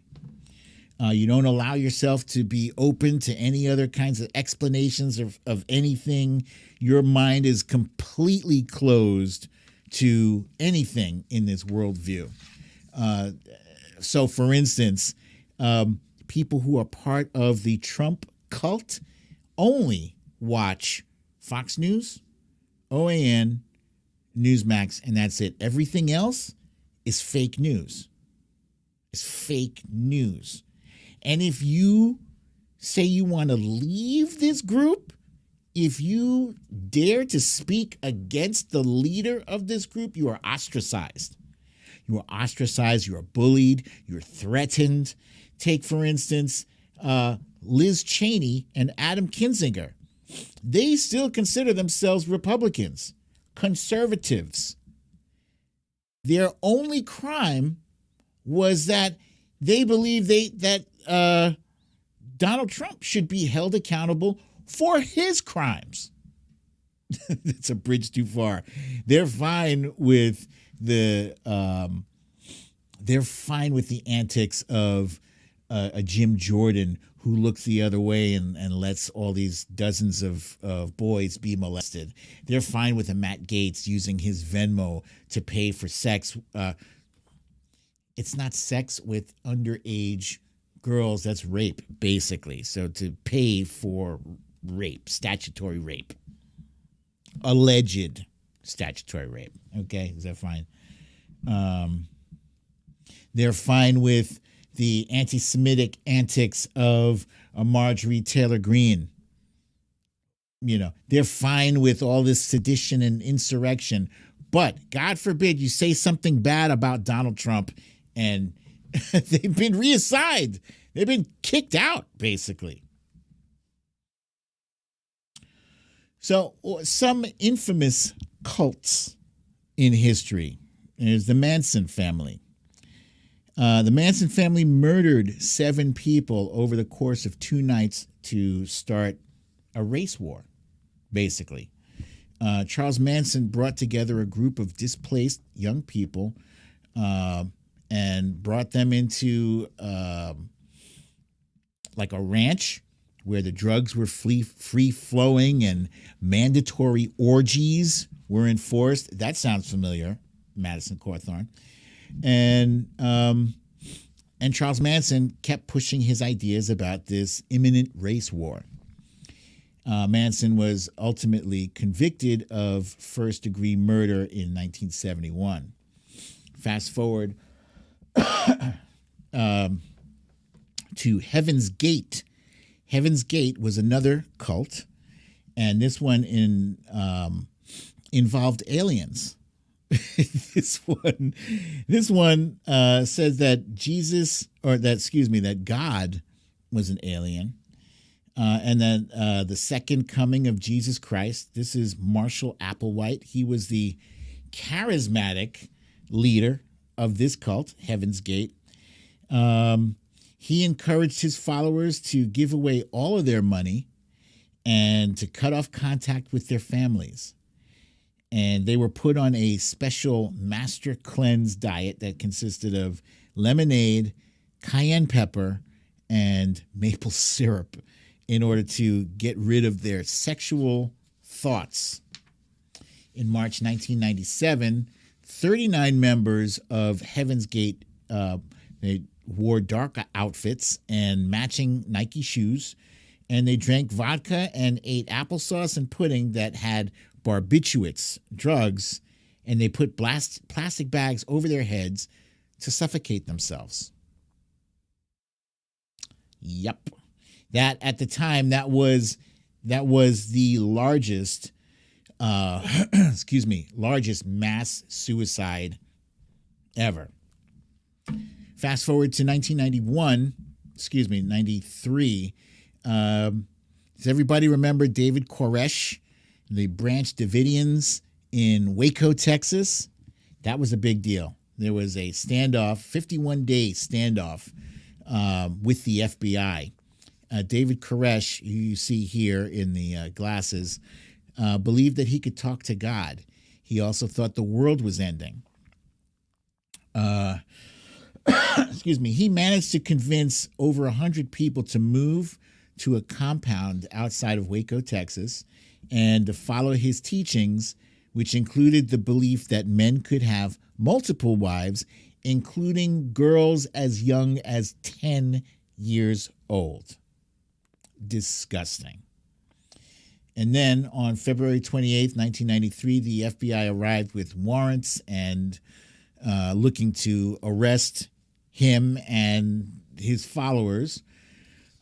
A: You don't allow yourself to be open to any other kinds of explanations of anything. Your mind is completely closed to anything in this worldview. So, for instance, people who are part of the Trump cult only watch Fox News, OAN, Newsmax, and that's it. Everything else is fake news. It's fake news. And if you say you want to leave this group, if you dare to speak against the leader of this group, you are ostracized. You are ostracized, you are bullied, you're threatened. Take, for instance, Liz Cheney and Adam Kinzinger. They still consider themselves Republicans, conservatives. Their only crime was that they believe that Donald Trump should be held accountable for his crimes. It's a bridge too far. They're fine with the antics of a Jim Jordan who looks the other way and lets all these dozens of boys be molested. They're fine with a Matt Gaetz using his Venmo to pay for sex. It's not sex with underage girls. That's rape, basically. So to pay for rape, statutory rape, alleged statutory rape. Okay, is that fine? They're fine with the anti-Semitic antics of Marjorie Taylor Greene. You know, they're fine with all this sedition and insurrection. But God forbid you say something bad about Donald Trump and they've been reassigned. They've been kicked out, basically. So some infamous cults in history. There's the Manson family. The Manson family murdered 7 people over the course of 2 nights to start a race war, basically. Charles Manson brought together a group of displaced young people and brought them into like a ranch where the drugs were free-flowing and mandatory orgies were enforced. That sounds familiar, Madison Cawthorn. And Charles Manson kept pushing his ideas about this imminent race war. Manson was ultimately convicted of first-degree murder in 1971. Fast forward to Heaven's Gate. Heaven's Gate was another cult, and this one involved aliens. This one says that that God was an alien, and then the second coming of Jesus Christ. This is Marshall Applewhite. He was the charismatic leader of this cult, Heaven's Gate. He encouraged his followers to give away all of their money and to cut off contact with their families. And they were put on a special master cleanse diet that consisted of lemonade, cayenne pepper, and maple syrup in order to get rid of their sexual thoughts. In March 1997, 39 members of Heaven's Gate, they wore dark outfits and matching Nike shoes, and they drank vodka and ate applesauce and pudding that had barbiturates, drugs, and they put plastic bags over their heads to suffocate themselves. Yep. That at the time, that was the largest largest mass suicide ever. Fast forward to 93. Does everybody remember David Koresh, the Branch Davidians in Waco, Texas? That was a big deal. There was a standoff, 51-day standoff with the FBI. David Koresh, who you see here in the glasses, believed that he could talk to God. He also thought the world was ending. He managed to convince over 100 people to move to a compound outside of Waco, Texas, and to follow his teachings, which included the belief that men could have multiple wives, including girls as young as 10 years old. Disgusting. And then on February 28th, 1993, the FBI arrived with warrants and looking to arrest him and his followers.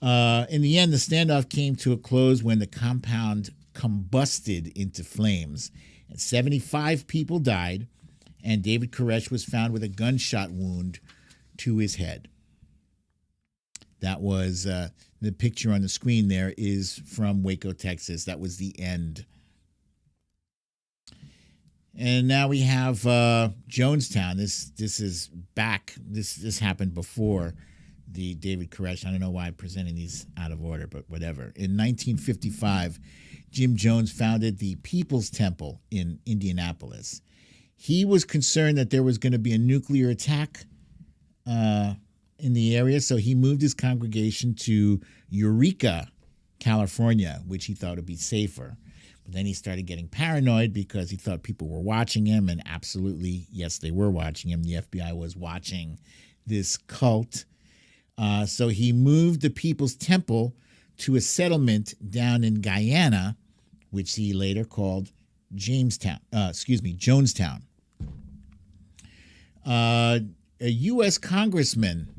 A: In the end, the standoff came to a close when the compound combusted into flames. And 75 people died, and David Koresh was found with a gunshot wound to his head. That was the picture on the screen there is from Waco, Texas. That was the end. And now we have Jonestown. This is back. This happened before the David Koresh. I don't know why I'm presenting these out of order, but whatever. In 1955, Jim Jones founded the People's Temple in Indianapolis. He was concerned that there was going to be a nuclear attack in the area, so he moved his congregation to Eureka, California, which he thought would be safer. But then he started getting paranoid because he thought people were watching him, and absolutely, yes, they were watching him. The FBI was watching this cult. So he moved the People's Temple to a settlement down in Guyana, which he later called Jonestown. A U.S. congressman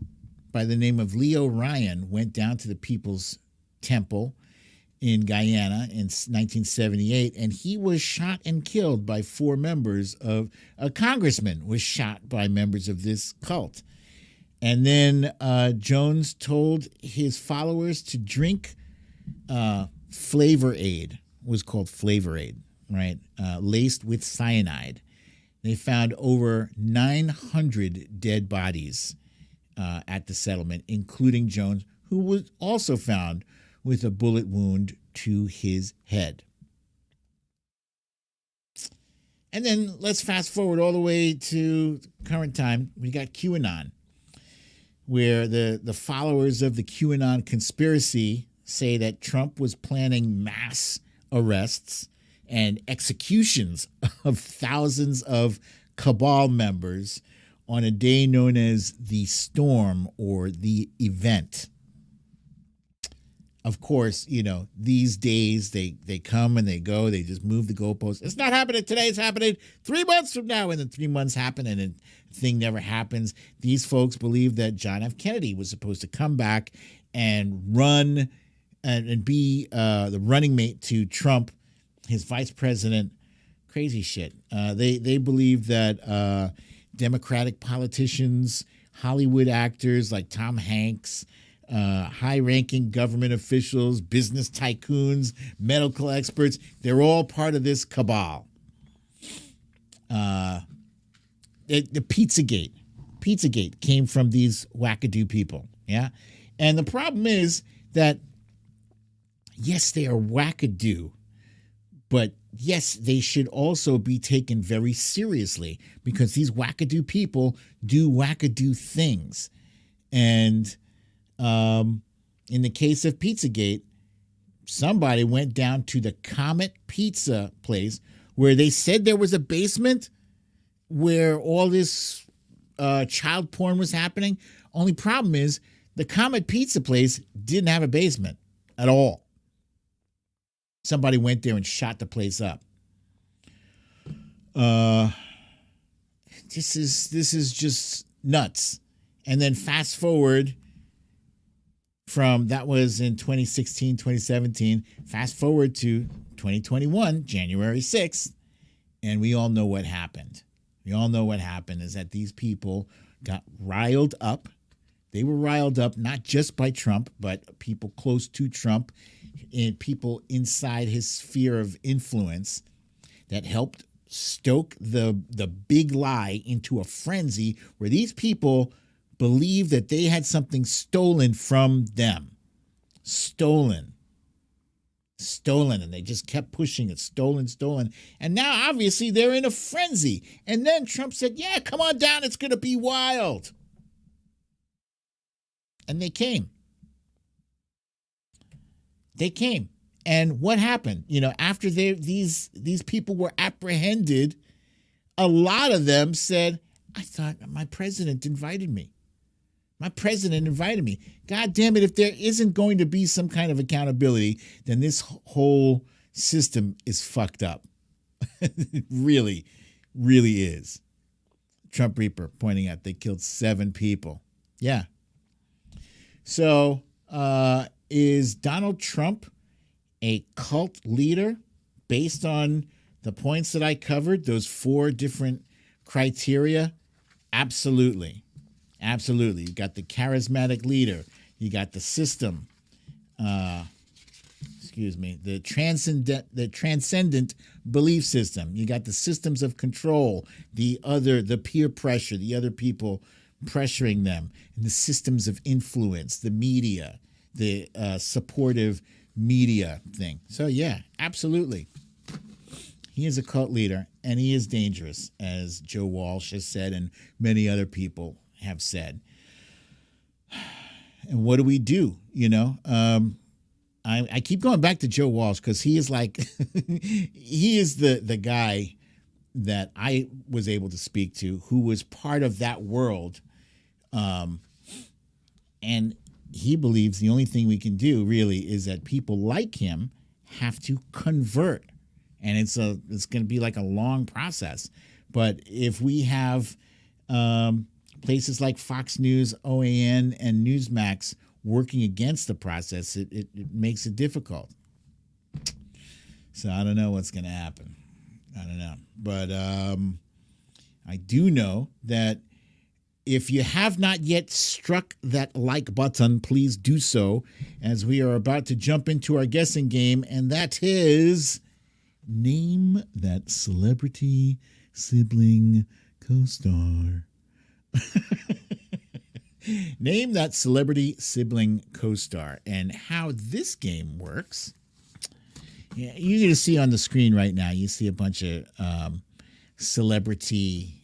A: by the name of Leo Ryan went down to the People's Temple in Guyana in 1978, and he was shot and killed by four members of a congressman was shot by members of this cult. And then Jones told his followers to drink Flavor Aid. It was called Flavor Aid, right? Laced with cyanide. They found over 900 dead bodies at the settlement, including Jones, who was also found with a bullet wound to his head. And then let's fast forward all the way to current time. We got QAnon, where the followers of the QAnon conspiracy say that Trump was planning mass arrests and executions of thousands of cabal members on a day known as the storm or the event. Of course, you know, these days they come and they go. They just move the goalposts. It's not happening today. It's happening 3 months from now. And then 3 months happen and a thing never happens. These folks believe that John F. Kennedy was supposed to come back and run and be the running mate to Trump, his vice president. Crazy shit. They believe that Democratic politicians, Hollywood actors like Tom Hanks, high-ranking government officials, business tycoons, medical experts, they're all part of this cabal. The Pizzagate came from these wackadoo people, yeah? And the problem is that, yes, they are wackadoo, but yes, they should also be taken very seriously because these wackadoo people do wackadoo things. And in the case of Pizzagate, somebody went down to the Comet Pizza place where they said there was a basement where all this child porn was happening. Only problem is the Comet Pizza place didn't have a basement at all. Somebody went there and shot the place up. This is just nuts. And then fast forward from, that was in 2016, 2017, fast forward to 2021, January 6th, and we all know what happened. We all know what happened is that these people got riled up. They were riled up not just by Trump, but people close to Trump and people inside his sphere of influence that helped stoke the big lie into a frenzy where these people believed that they had something stolen from them. Stolen. And they just kept pushing it. Stolen. And now, obviously, they're in a frenzy. And then Trump said, yeah, come on down. It's going to be wild. And they came. And what happened? You know, after these people were apprehended, a lot of them said, I thought my president invited me. God damn it, if there isn't going to be some kind of accountability, then this whole system is fucked up. It really, really is. Trump Reaper pointing out they killed 7 people. Yeah. So is Donald Trump a cult leader based on the points that I covered, those 4 different criteria? Absolutely. Absolutely. You got the charismatic leader. You got the system. The transcendent belief system. You got the systems of control, the peer pressure, the other people pressuring them, and the systems of influence, the media, the supportive media thing. So yeah, absolutely. He is a cult leader, and he is dangerous, as Joe Walsh has said, and many other people have said. And what do we do? I keep going back to Joe Walsh because he is like, he is the guy that I was able to speak to who was part of that world. And he believes the only thing we can do really is that people like him have to convert. And it's going to be like a long process. But if we have places like Fox News, OAN, and Newsmax working against the process, it makes it difficult. So I don't know what's going to happen. I don't know. But I do know that if you have not yet struck that like button, please do so, as we are about to jump into our guessing game, and that is name that celebrity sibling co-star. Name that celebrity sibling co-star. And how this game works, you're going to see on the screen right now, you see a bunch of celebrity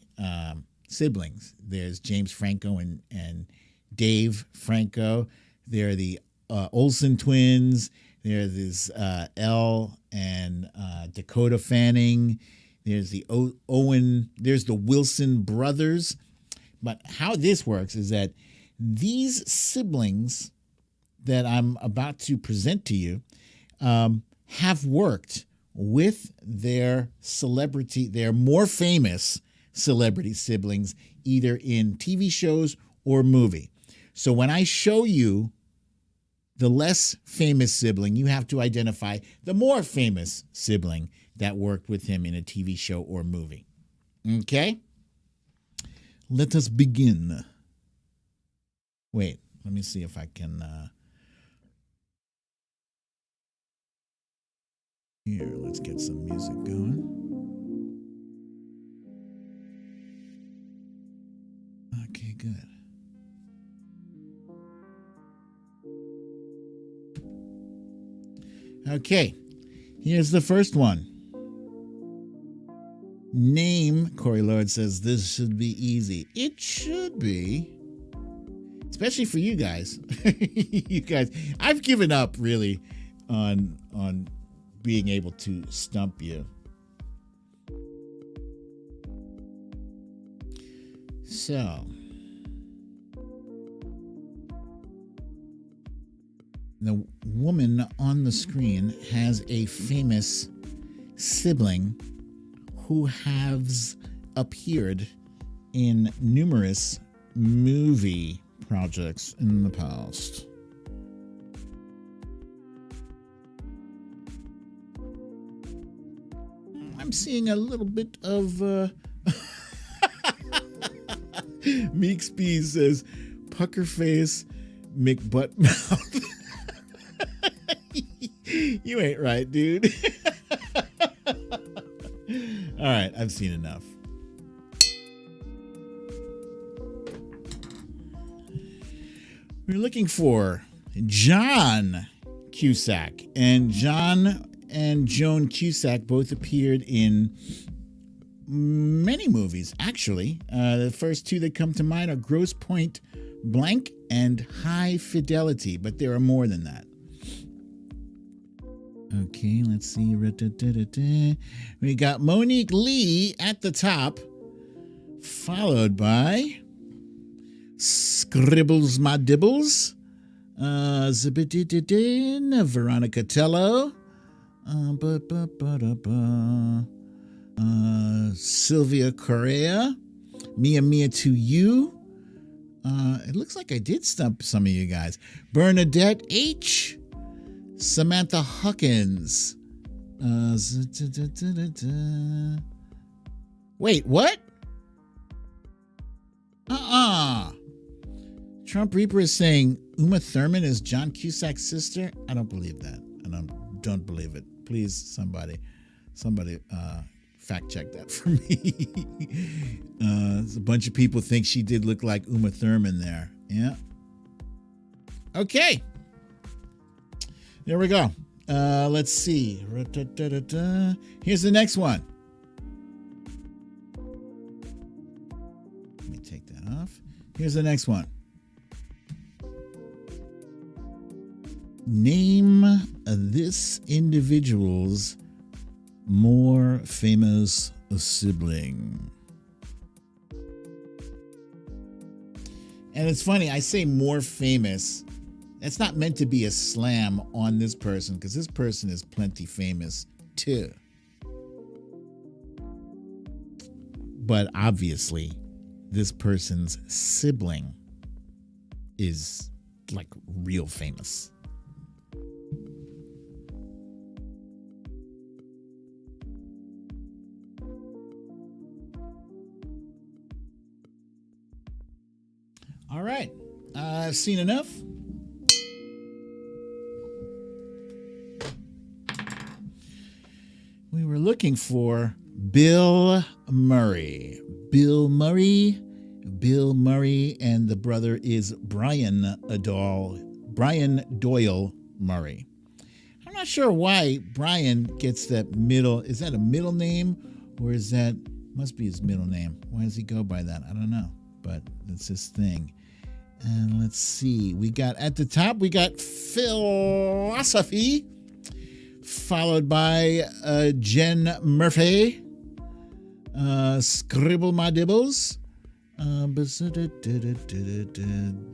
A: siblings. There's James Franco and Dave Franco. There are the Olsen twins. There's Elle and Dakota Fanning. There's the Owen. There's the Wilson brothers. But how this works is that these siblings that I'm about to present to you have worked with their more famous celebrity siblings, either in TV shows or movie. So when I show you the less famous sibling, you have to identify the more famous sibling that worked with him in a TV show or movie. Okay? Let us begin. Wait, let me see if I can... Here, let's get some music going. Okay, good. Okay, here's the first one. Name, Corey Lord says, this should be easy. It should be. Especially for you guys. You guys, I've given up really on being able to stump you. So, the woman on the screen has a famous sibling who has appeared in numerous movie projects in the past. I'm seeing a little bit of Meek Speed says Puckerface McButtmouth. You ain't right, dude. All right, I've seen enough. We're looking for John Cusack, and John and Joan Cusack both appeared in many movies, actually. The first two that come to mind are Grosse Pointe Blank and High Fidelity, but there are more than that. Okay, let's see. We got Monique Lee at the top, followed by Scribbles My Dibbles, Veronica Tello, Sylvia Correa. Mia Mia to you. It looks like I did stump some of you guys. Bernadette H. Samantha Huckins. Wait, what? Trump Reaper is saying Uma Thurman is John Cusack's sister. I don't believe that. I don't believe it. Please, somebody fact check that for me. A bunch of people think she did look like Uma Thurman there. Yeah. Okay. There we go. Let's see. Here's the next one. Let me take that off. Here's the next one. Name this individual's more famous sibling. And it's funny, I say more famous. It's not meant to be a slam on this person because this person is plenty famous too. But obviously, this person's sibling is like real famous. All right, I've seen enough. We were looking for Bill Murray. Bill Murray, and the brother is Brian Doyle Murray. I'm not sure why Brian gets that middle. Is that a middle name, or is that must be his middle name? Why does he go by that? I don't know, but it's his thing. And let's see. We got at the top. We got philosophy, followed by Jen Murphy, Scribble My Dibbles,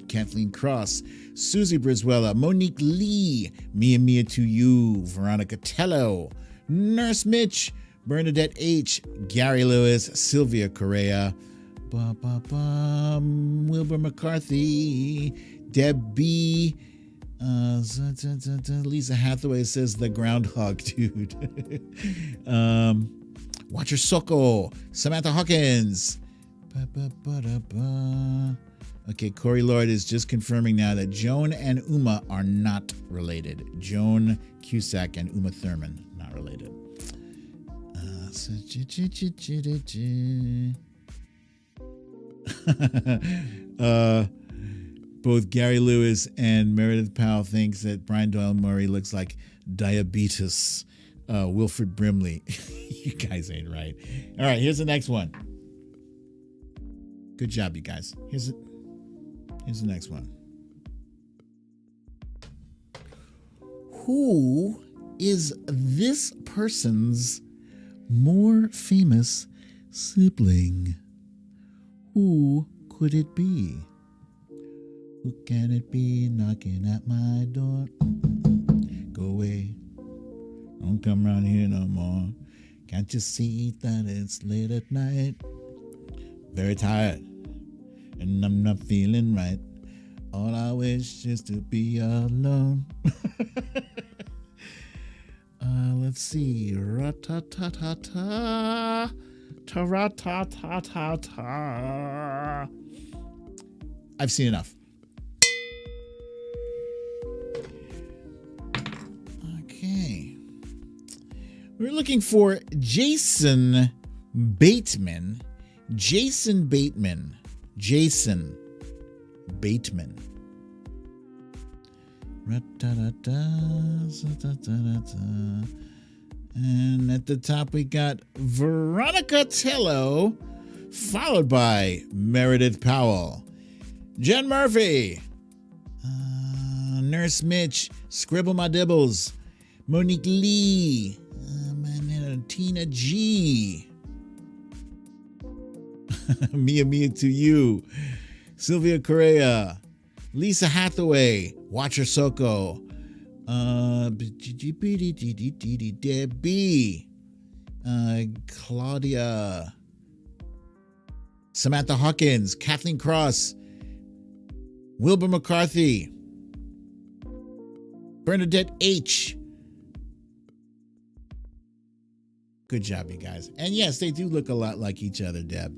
A: Kathleen Cross, Susie Brizuela, Monique Lee, Mia Mia to you, Veronica Tello, Nurse Mitch, Bernadette H, Gary Lewis, Sylvia Correa, Wilbur McCarthy, Deb B, Lisa Hathaway says the groundhog dude. Watcher Soko, Samantha Hawkins. Okay, Corey Lloyd is just confirming now that Joan and Uma are not related. Joan Cusack and Uma Thurman, not related. Both Gary Lewis and Meredith Powell thinks that Brian Doyle Murray looks like diabetes. Wilfred Brimley. You guys ain't right. All right, here's the next one. Good job, you guys. Here's the next one. Who is this person's more famous sibling? Who could it be? Who can it be knocking at my door? Go away. Don't come around here no more. Can't you see that it's late at night? Very tired, and I'm not feeling right. All I wish is to be alone. Let's see. Ra-ta-ta-ta-ta. Ta-ra-ta-ta-ta-ta. I've seen enough. Okay. We're looking for Jason Bateman. Jason Bateman. And at the top we got Veronica Tello, followed by Meredith Powell, Jen Murphy, Nurse Mitch, Scribble My Dibbles, Monique Lee, Tina G, Mia Mia to you, Sylvia Correa, Lisa Hathaway, Watcher Soko, Debbie, Claudia, Samantha Hawkins, Kathleen Cross, Wilbur McCarthy, Bernadette H. Good job, you guys. And yes, they do look a lot like each other, Deb.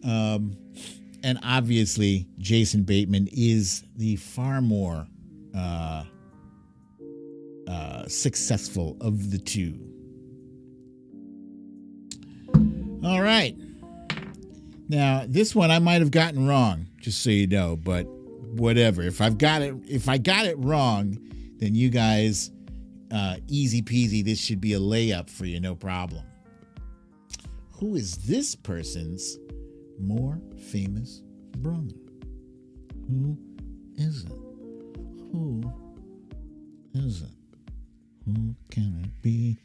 A: And obviously, Jason Bateman is the far more successful of the two. All right. Now, this one I might have gotten wrong, just so you know, but whatever. If I got it wrong, then you guys, easy peasy, this should be a layup for you, no problem. Who is this person's more famous brother? Who is it? Who is it? Who can it be?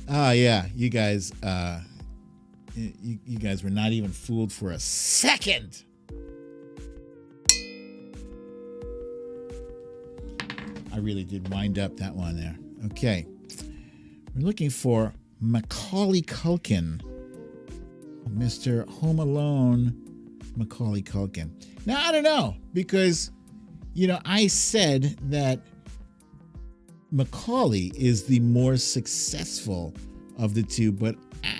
A: Yeah, you guys, you guys were not even fooled for a second. I really did wind up that one there. Okay. We're looking for Macaulay Culkin. Mr. Home Alone, Macaulay Culkin. Now, I don't know, because, I said that Macaulay is the more successful of the two, but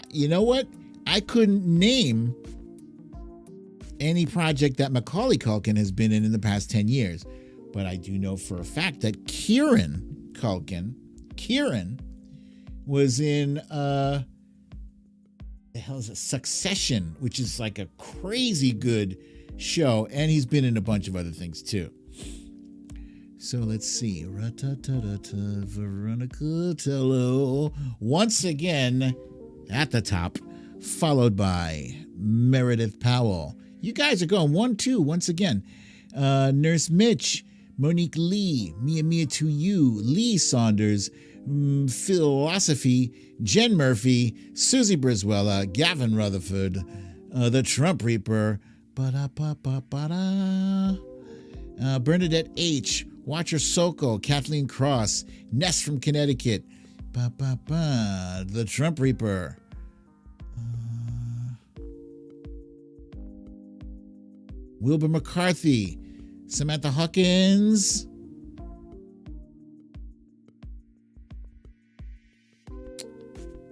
A: you know what? I couldn't name any project that Macaulay Culkin has been in the past 10 years. But I do know for a fact that Kieran Culkin was in the hell is it? Succession, which is like a crazy good show, and he's been in a bunch of other things too. So let's see. Veronica Tello once again at the top, followed by Meredith Powell. You guys are going 1-2 once again. Nurse Mitch, Monique Lee, Mia to You, Lee Saunders, Philosophy, Jen Murphy, Susie Brizuela, Gavin Rutherford, the Trump Reaper, Bernadette H, Watcher Soko, Kathleen Cross, Ness from Connecticut, the Trump Reaper, Wilbur McCarthy, Samantha Hawkins,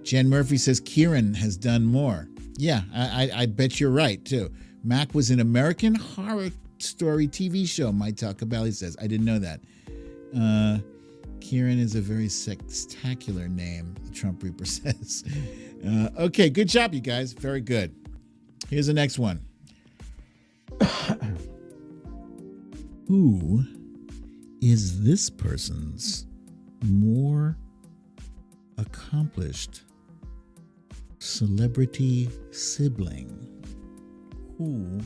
A: Jen Murphy says Kieran has done more. Yeah, I bet you're right, too. Mac was an American Horror Story TV show, My Talkabelly says. I didn't know that. Kieran is a very spectacular name, the Trump Reaper says. Okay, good job, you guys. Very good. Here's the next one. Who is this person's more accomplished celebrity sibling? Who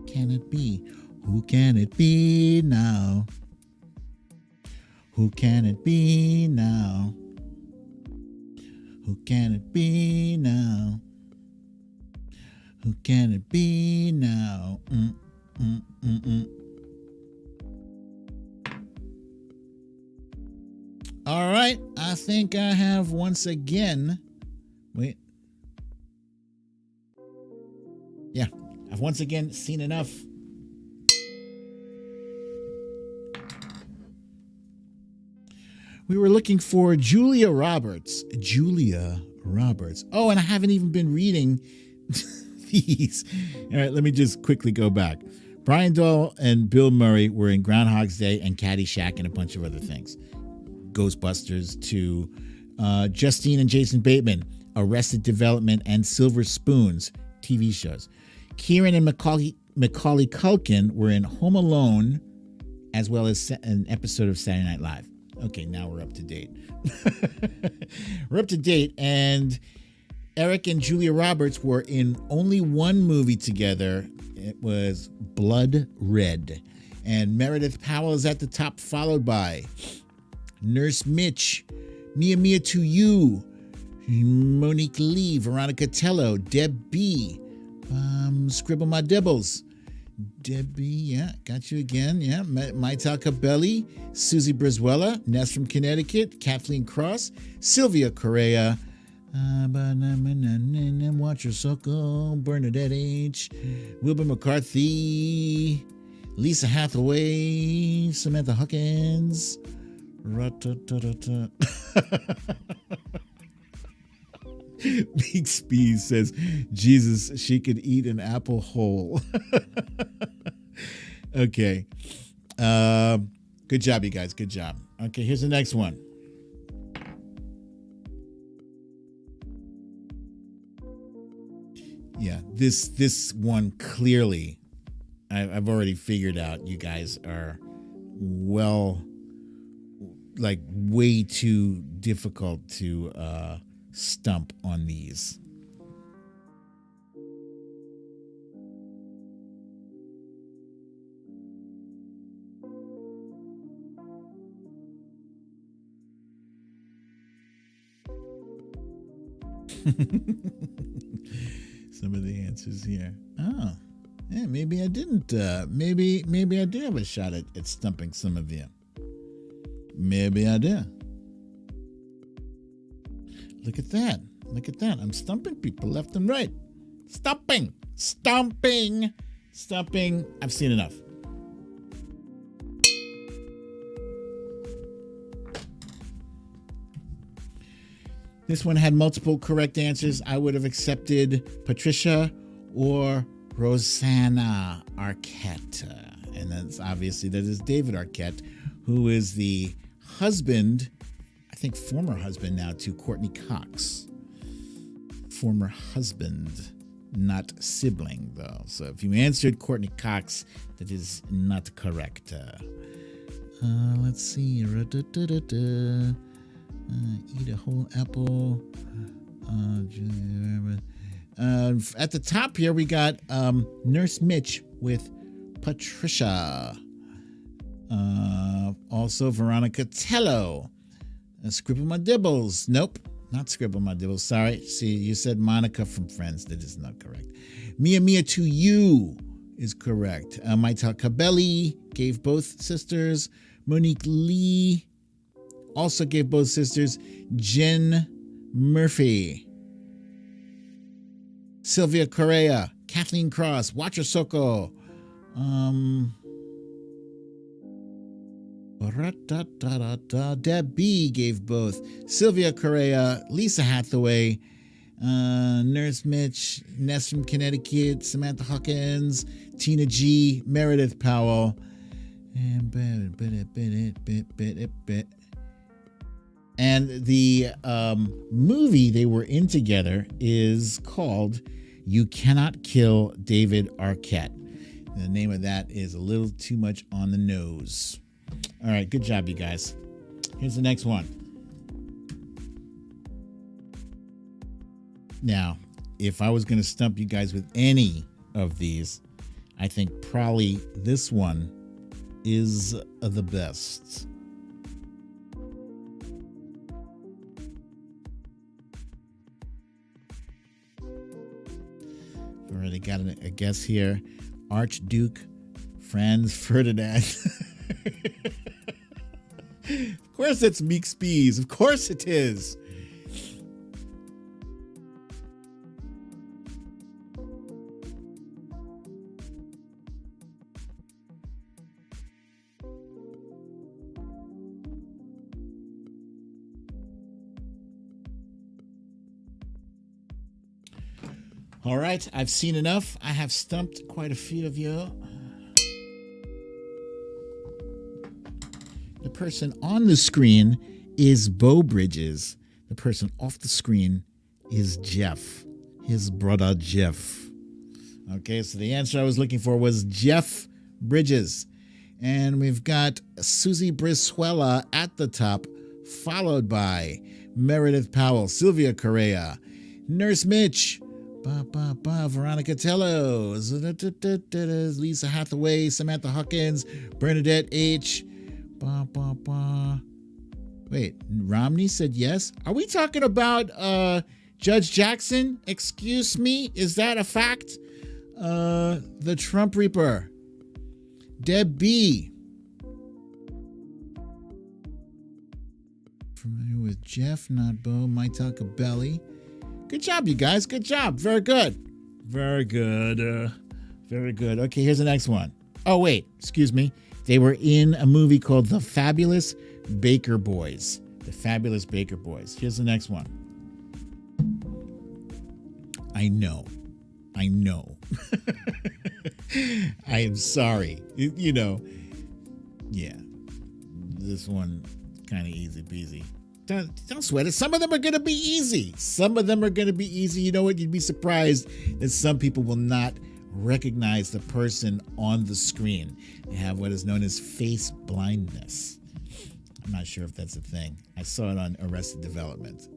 A: can it be? Who can it be now? Who can it be now? Who can it be now? Who can it be now? All right, I think I have once again. Wait. Yeah, I've once again seen enough. We were looking for Julia Roberts. Julia Roberts. Oh, and I haven't even been reading these. All right, let me just quickly go back. Brian Doyle and Bill Murray were in Groundhog's Day and Caddyshack and a bunch of other things. Ghostbusters to Justine and Jason Bateman, Arrested Development, and Silver Spoons TV shows. Kieran and Macaulay Culkin were in Home Alone, as well as an episode of Saturday Night Live. Okay, now we're up to date. We're up to date, and Eric and Julia Roberts were in only one movie together. It was Blood Red. And Meredith Powell is at the top, followed by Nurse Mitch, Mia to You, Monique Lee, Veronica Tello, Deb B, Scribble My Dibbles, Debbie, yeah, got you again. Yeah, Maital Cabelli, Susie Brizuela, Ness from Connecticut, Kathleen Cross, Sylvia Correa, Watcher Sokol, Bernadette H., Wilbur McCarthy, Lisa Hathaway, Samantha Huckins. Big Speed says, Jesus, she could eat an apple whole. Okay. Good job, you guys. Good job. Okay, here's the next one. Yeah, this one clearly, I've already figured out you guys are way too difficult to stump on these. Some of the answers here. Oh, yeah, maybe I didn't. Maybe I did have a shot at stumping some of you. Maybe I did. Look at that. Look at that. I'm stumping people left and right. Stumping. I've seen enough. This one had multiple correct answers. I would have accepted Patricia or Rosanna Arquette. And that's obviously, that is David Arquette, who is the husband, I think former husband now, to Courtney Cox. Former husband, not sibling, though. So if you answered Courtney Cox, that is not correct. Let's see. Eat a whole apple. At the top here, we got Nurse Mitch with Patricia. Also, Veronica Tello. Scribble My Dibbles. Nope, not Scribble My Dibbles. Sorry. See, you said Monica from Friends. That is not correct. Mia to You is correct. Maital Cabelli gave both sisters. Monique Lee also gave both sisters. Jen Murphy. Sylvia Correa. Kathleen Cross. Watcher Soko. Deb B gave both. Sylvia Correa. Lisa Hathaway. Nurse Mitch. Ness from Connecticut. Samantha Hawkins. Tina G. Meredith Powell. And the movie they were in together is called You Cannot Kill David Arquette. The name of that is a little too much on the nose. All right, good job, you guys. Here's the next one. Now, if I was going to stump you guys with any of these, I think probably this one is the best. Already got a guess here. Archduke Franz Ferdinand. Of course it's Meek Spees. Of course it is. All right, I've seen enough. I have stumped quite a few of you. The person on the screen is Beau Bridges. The person off the screen is Jeff, his brother Jeff. Okay, so the answer I was looking for was Jeff Bridges. And we've got Susie Brizuela at the top, followed by Meredith Powell, Sylvia Correa, Nurse Mitch, Veronica Tello, Lisa Hathaway, Samantha Hawkins, Bernadette H. Wait, Romney said yes? Are we talking about Judge Jackson? Excuse me? Is that a fact? The Trump Reaper. Deb B. Familiar with Jeff, not Bo, my Taco Belly. Good job, you guys. Good job. Very good. Very good. Very good. Okay, here's the next one. Oh, wait. Excuse me. They were in a movie called The Fabulous Baker Boys. The Fabulous Baker Boys. Here's the next one. I know. I am sorry. Yeah. This one, kind of easy peasy. Don't sweat it. Some of them are going to be easy. You know what? You'd be surprised that some people will not recognize the person on the screen. They have what is known as face blindness. I'm not sure if that's a thing. I saw it on Arrested Development.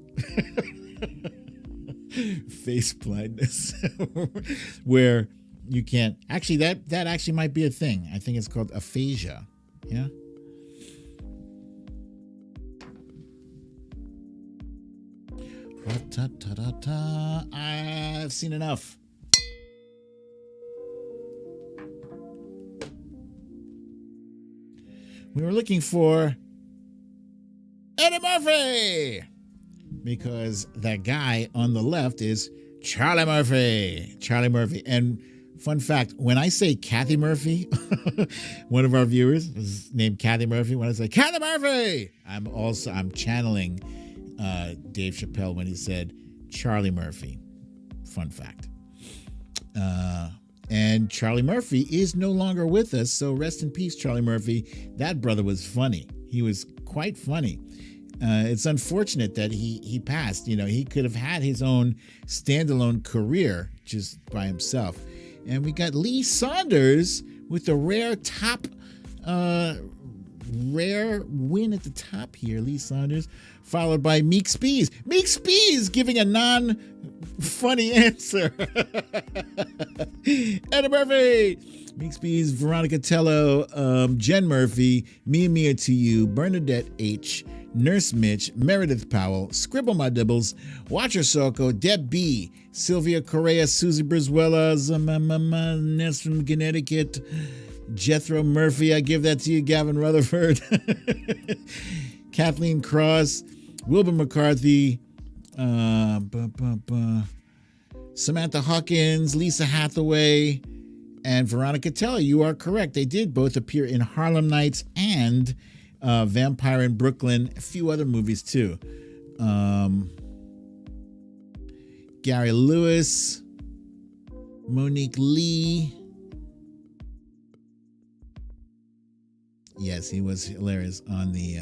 A: Face blindness. Where you can't... Actually, that actually might be a thing. I think it's called aphasia. Yeah? I've seen enough. We were looking for Eddie Murphy because that guy on the left is Charlie Murphy. And fun fact, when I say Kathy Murphy, one of our viewers is named Kathy Murphy. When I say Kathy Murphy, I'm channeling Dave Chappelle when he said Charlie Murphy. Fun fact. And Charlie Murphy is no longer with us, so rest in peace, Charlie Murphy. That brother was funny. He was quite funny. It's unfortunate that he passed. He could have had his own standalone career just by himself. And we got Lee Saunders with a rare win at the top here. Lee Saunders, followed by Meek Spees. Meek Spees giving a non-funny answer. Eddie Murphy, Meek Spees, Veronica Tello, Jen Murphy, Mia to You, Bernadette H., Nurse Mitch, Meredith Powell, Scribble My Dibbles, Watcher Soko, Deb B., Sylvia Correa, Susie Brizuela, Ness from Connecticut, Jethro Murphy, I give that to you, Gavin Rutherford, Kathleen Cross, Wilbur McCarthy, Samantha Hawkins, Lisa Hathaway, and Veronica Telly. You are correct. They did both appear in Harlem Nights and Vampire in Brooklyn, a few other movies too. Gary Lewis, Monique Lee. Yes, he was hilarious on the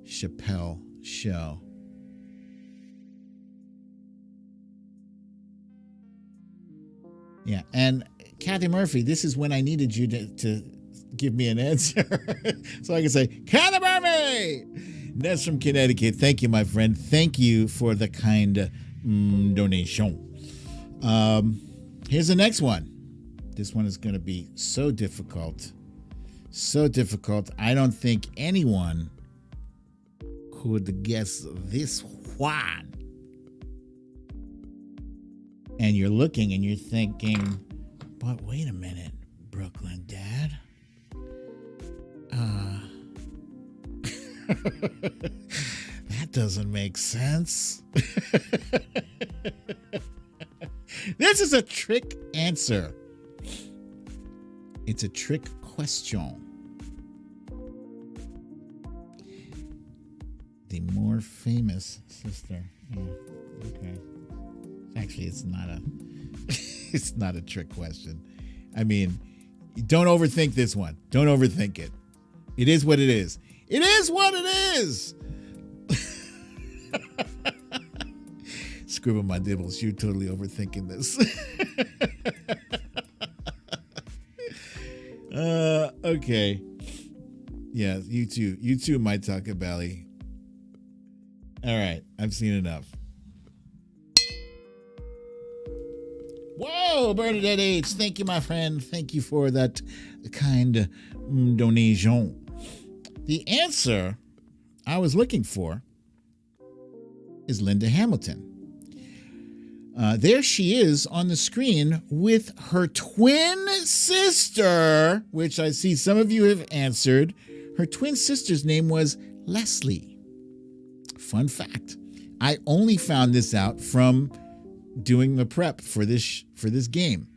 A: Chappelle show. Yeah, and Kathy Murphy, this is when I needed you to give me an answer. So I can say, Kathy Murphy! That's from Connecticut. Thank you, my friend. Thank you for the kind donation. Here's the next one. This one is going to be so difficult. So difficult. I don't think anyone could guess this one. And you're looking and you're thinking, but wait a minute, Brooklyn Dad. That doesn't make sense. This is a trick answer. It's a trick question. The more famous sister. Yeah, okay. Actually, it's not a it's not a trick question. I mean, don't overthink this one. Don't overthink it. It is what it is. It is what it is. Scribble my dibbles. You're totally overthinking this. Okay. Yeah, you too. You too, my Taco Belly. All right, I've seen enough. Whoa, Bernadette H. Thank you, my friend. Thank you for that kind donation. The answer I was looking for is Linda Hamilton. There she is on the screen with her twin sister, which I see some of you have answered. Her twin sister's name was Leslie. Fun fact. I only found this out from doing the prep for this game.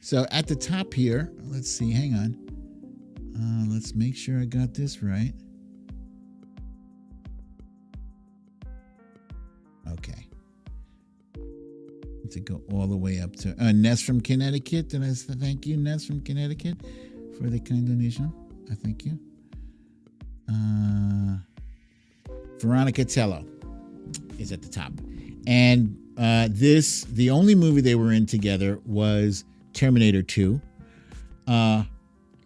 A: So at the top here, let's see, hang on. Let's make sure I got this right. Okay. To go all the way up to Ness from Connecticut. Did I say thank you, Ness from Connecticut, for the kind donation? I thank you. Veronica Tello is at the top. And the only movie they were in together was Terminator 2.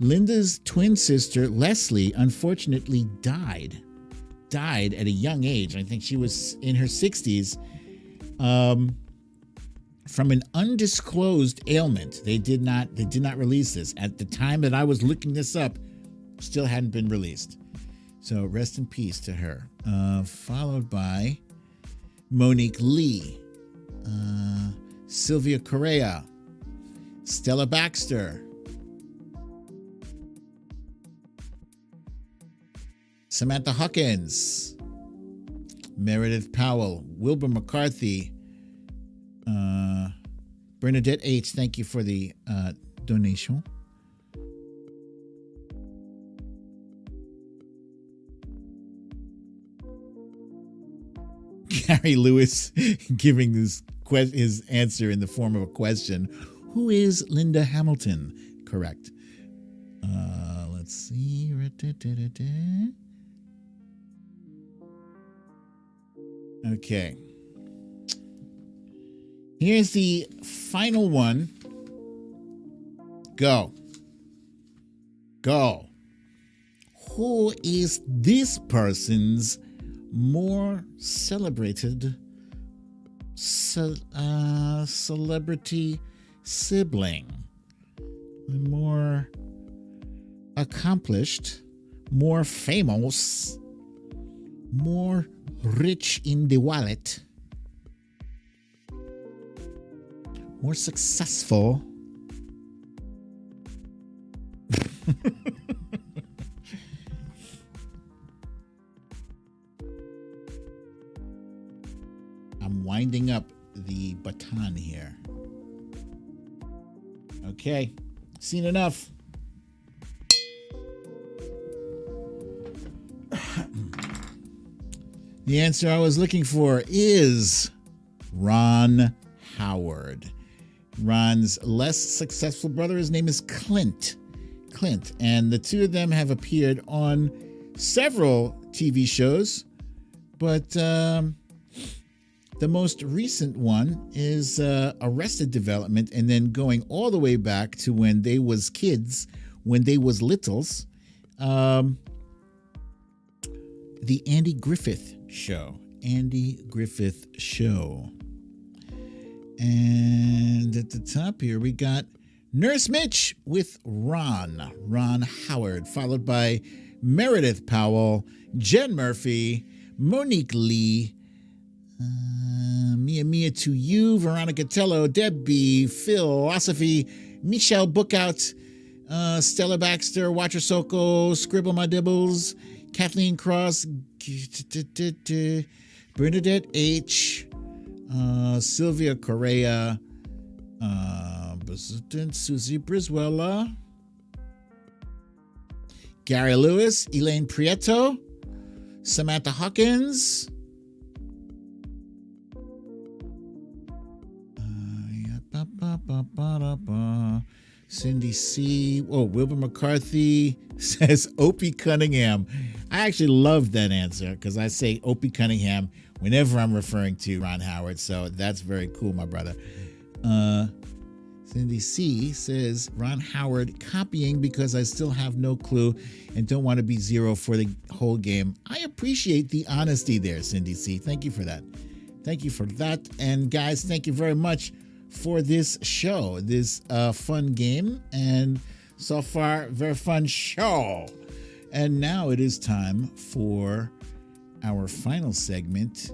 A: Linda's twin sister, Leslie, unfortunately died at a young age. I think she was in her 60s. From an undisclosed ailment. They did not release this. At the time that I was looking this up, still hadn't been released. So rest in peace to her. Followed by Monique Lee, Sylvia Correa, Stella Baxter, Samantha Hawkins, Meredith Powell, Wilbur McCarthy, Bernadette H., thank you for the donation. Gary Lewis giving his answer in the form of a question. Who is Linda Hamilton? Correct. Let's see. Okay. Here's the final one. Go. Who is this person's more celebrated celebrity sibling? More accomplished, more famous, more rich in the wallet, more successful. I'm winding up the baton here. Okay, seen enough. The answer I was looking for is Ron Howard. Ron's less successful brother, his name is Clint. And the two of them have appeared on several TV shows, but the most recent one is Arrested Development, and then going all the way back to when they was kids, when they was littles, the Andy Griffith Show. And at the top here, we got Nurse Mitch with Ron Howard, followed by Meredith Powell, Jen Murphy, Monique Lee, Mia to You, Veronica Tello, Debbie, Philosophy, Michelle Bookout, Stella Baxter, Watcher Soko, Scribble My Dibbles, Kathleen Cross, Bernadette H., Sylvia Correa, Susie Briswella, Gary Lewis, Elaine Prieto, Samantha Hawkins, Cindy C. Wilbur McCarthy says Opie Cunningham. I actually love that answer because I say Opie Cunningham whenever I'm referring to Ron Howard. So that's very cool, my brother. Cindy C. says Ron Howard copying because I still have no clue and don't want to be zero for the whole game. I appreciate the honesty there, Cindy C. Thank you for that. And guys, thank you very much for this show, this fun game, and so far, very fun show. And now it is time for our final segment,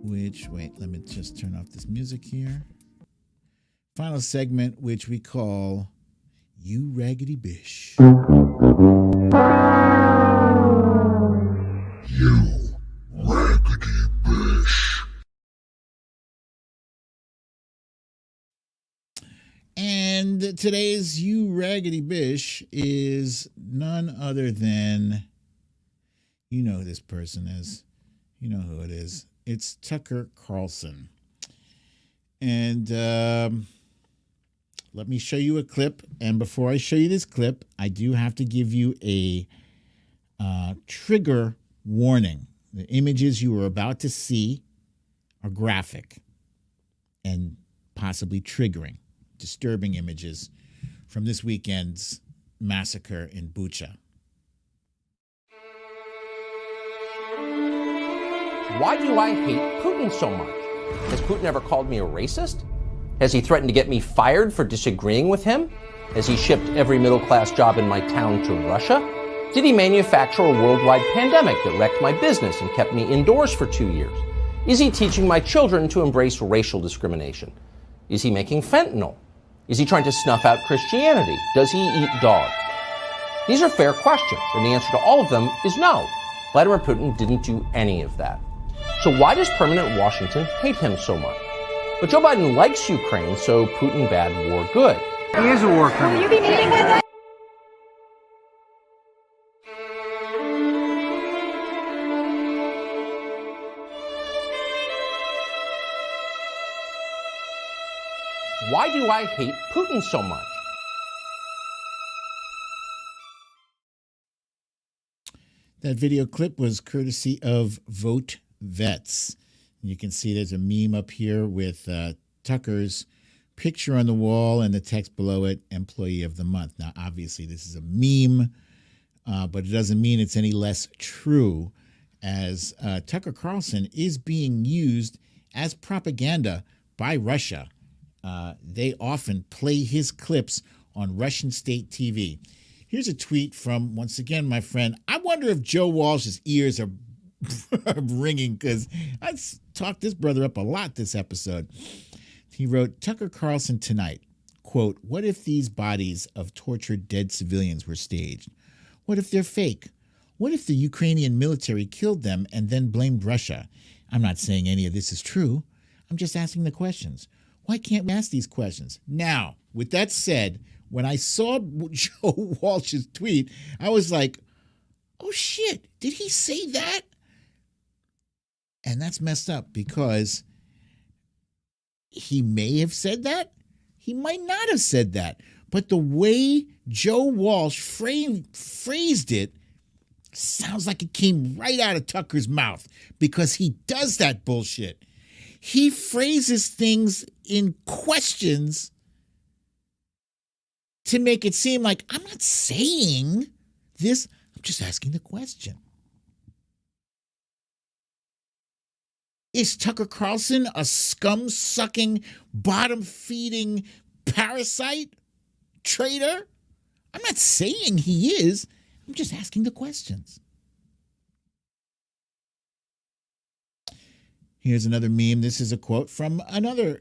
A: wait, let me just turn off this music here. Final segment, which we call You Raggedy Bish.
H: You Raggedy Bish.
A: And today's You Raggedy Bish is none other than, you know who this person is. You know who it is. It's Tucker Carlson. And let me show you a clip. And before I show you this clip, I do have to give you a trigger warning. The images you are about to see are graphic and possibly triggering, disturbing images from this weekend's massacre in Bucha.
I: Why do I hate Putin so much? Has Putin ever called me a racist? Has he threatened to get me fired for disagreeing with him? Has he shipped every middle-class job in my town to Russia? Did he manufacture a worldwide pandemic that wrecked my business and kept me indoors for 2 years? Is he teaching my children to embrace racial discrimination? Is he making fentanyl? Is he trying to snuff out Christianity? Does he eat dogs? These are fair questions, and the answer to all of them is no. Vladimir Putin didn't do any of that. So why does permanent Washington hate him so much? But Joe Biden likes Ukraine, so Putin bad, war good.
J: He is a war criminal.
F: Will you be meeting with him?
I: Why do I hate Putin so much?
A: That video clip was courtesy of Vote Vets. You can see there's a meme up here with Tucker's picture on the wall and the text below it, Employee of the Month. Now, obviously, this is a meme, but it doesn't mean it's any less true, as Tucker Carlson is being used as propaganda by Russia. They often play his clips on Russian state TV. Here's a tweet from, once again, my friend. I wonder if Joe Walsh's ears are ringing, because I talked this brother up a lot this episode. He wrote, Tucker Carlson tonight, quote, what if these bodies of tortured dead civilians were staged? What if they're fake? What if the Ukrainian military killed them and then blamed Russia? I'm not saying any of this is true. I'm just asking the questions. Why can't we ask these questions? Now, with that said, when I saw Joe Walsh's tweet, I was like, oh shit, did he say that? And that's messed up, because he may have said that. He might not have said that. But the way Joe Walsh phrased it sounds like it came right out of Tucker's mouth, because he does that bullshit. He phrases things in questions to make it seem like I'm not saying this, I'm just asking the question. Is Tucker Carlson a scum-sucking, bottom-feeding parasite traitor? I'm not saying he is. I'm just asking the questions. Here's another meme. This is a quote from another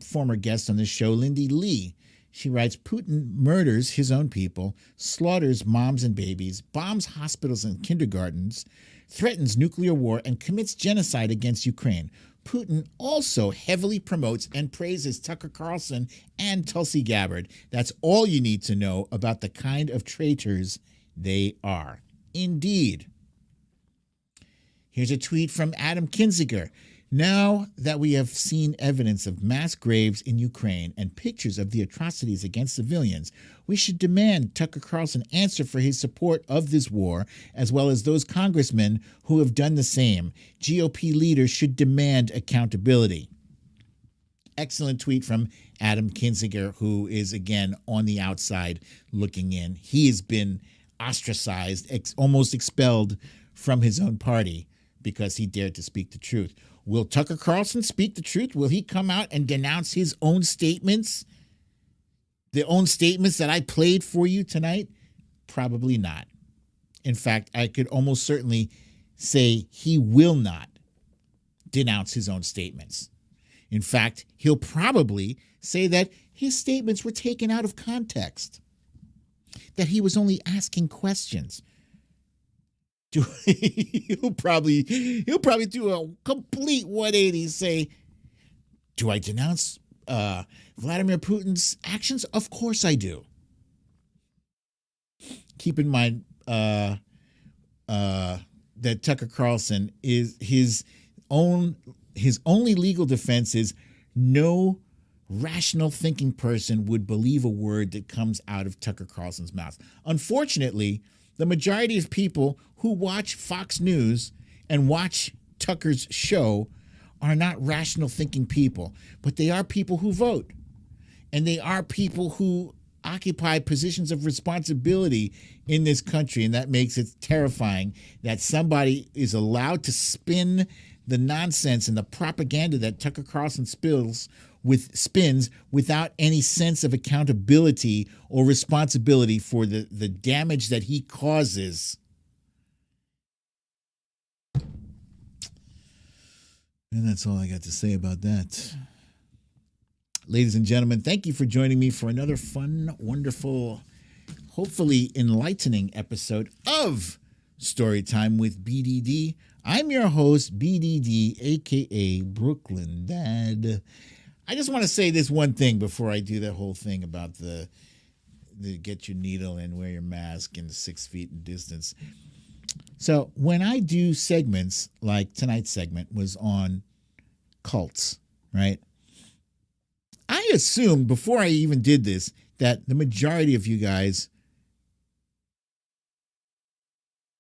A: former guest on this show, Lindy Lee. She writes, Putin murders his own people, slaughters moms and babies, bombs hospitals and kindergartens, threatens nuclear war, and commits genocide against Ukraine. Putin also heavily promotes and praises Tucker Carlson and Tulsi Gabbard. That's all you need to know about the kind of traitors they are. Indeed. Here's a tweet from Adam Kinzinger. Now that we have seen evidence of mass graves in Ukraine and pictures of the atrocities against civilians, we should demand Tucker Carlson answer for his support of this war, as well as those congressmen who have done the same. GOP leaders should demand accountability. Excellent tweet from Adam Kinzinger, who is, again, on the outside looking in. He has been ostracized, almost expelled from his own party because he dared to speak the truth. Will Tucker Carlson speak the truth? Will he come out and denounce his own statements? The own statements that I played for you tonight? Probably not. In fact, I could almost certainly say he will not denounce his own statements. In fact, he'll probably say that his statements were taken out of context, that he was only asking questions. He'll probably do a complete 180, say, do I denounce Vladimir Putin's actions? Of course I do. Keep in mind that Tucker Carlson is his only legal defense is no rational thinking person would believe a word that comes out of Tucker Carlson's mouth. Unfortunately, the majority of people who watch Fox News and watch Tucker's show are not rational thinking people, but they are people who vote. And they are people who occupy positions of responsibility in this country. And that makes it terrifying that somebody is allowed to spin the nonsense and the propaganda that Tucker Carlson spins without any sense of accountability or responsibility for the damage that he causes. And that's all I got to say about that. Ladies and gentlemen, thank you for joining me for another fun, wonderful, hopefully enlightening episode of Storytime with BDD. I'm your host, BDD, a.k.a. Brooklyn Dad. I just want to say this one thing before I do that whole thing about the get your needle and wear your mask and 6 feet in distance. So when I do segments, like tonight's segment was on cults, right? I assumed before I even did this that the majority of you guys,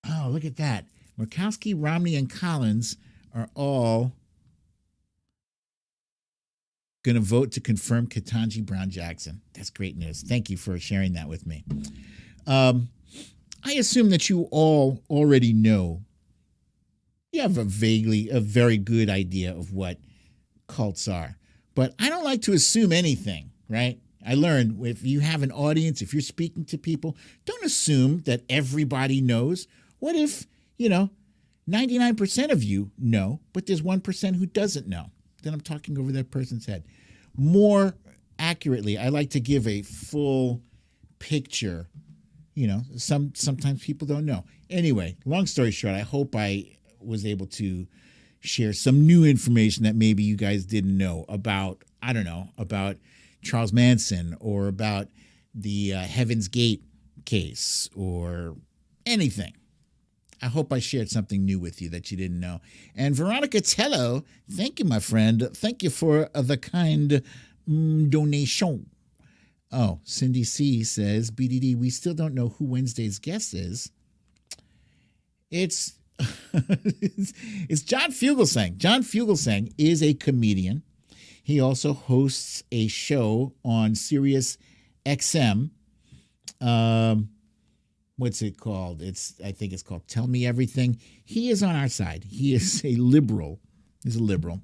A: oh, look at that. Murkowski, Romney, and Collins are all going to vote to confirm Ketanji Brown Jackson. That's great news. Thank you for sharing that with me. I assume that you all already know. You have a very good idea of what cults are. But I don't like to assume anything, right? I learned if you have an audience, if you're speaking to people, don't assume that everybody knows. What if, 99% of you know, but there's 1% who doesn't know? Then I'm talking over that person's head. More accurately, I like to give a full picture. Sometimes people don't know. Anyway, long story short, I hope I was able to share some new information that maybe you guys didn't know about, about Charles Manson or about the Heaven's Gate case or anything. I hope I shared something new with you that you didn't know. And Veronica Tello, thank you, my friend. Thank you for the kind donation. Oh, Cindy C says, BDD, we still don't know who Wednesday's guest is. It's it's John Fugelsang. John Fugelsang is a comedian. He also hosts a show on Sirius XM. What's it called? I think it's called Tell Me Everything. He is on our side. He is a liberal. He's a liberal.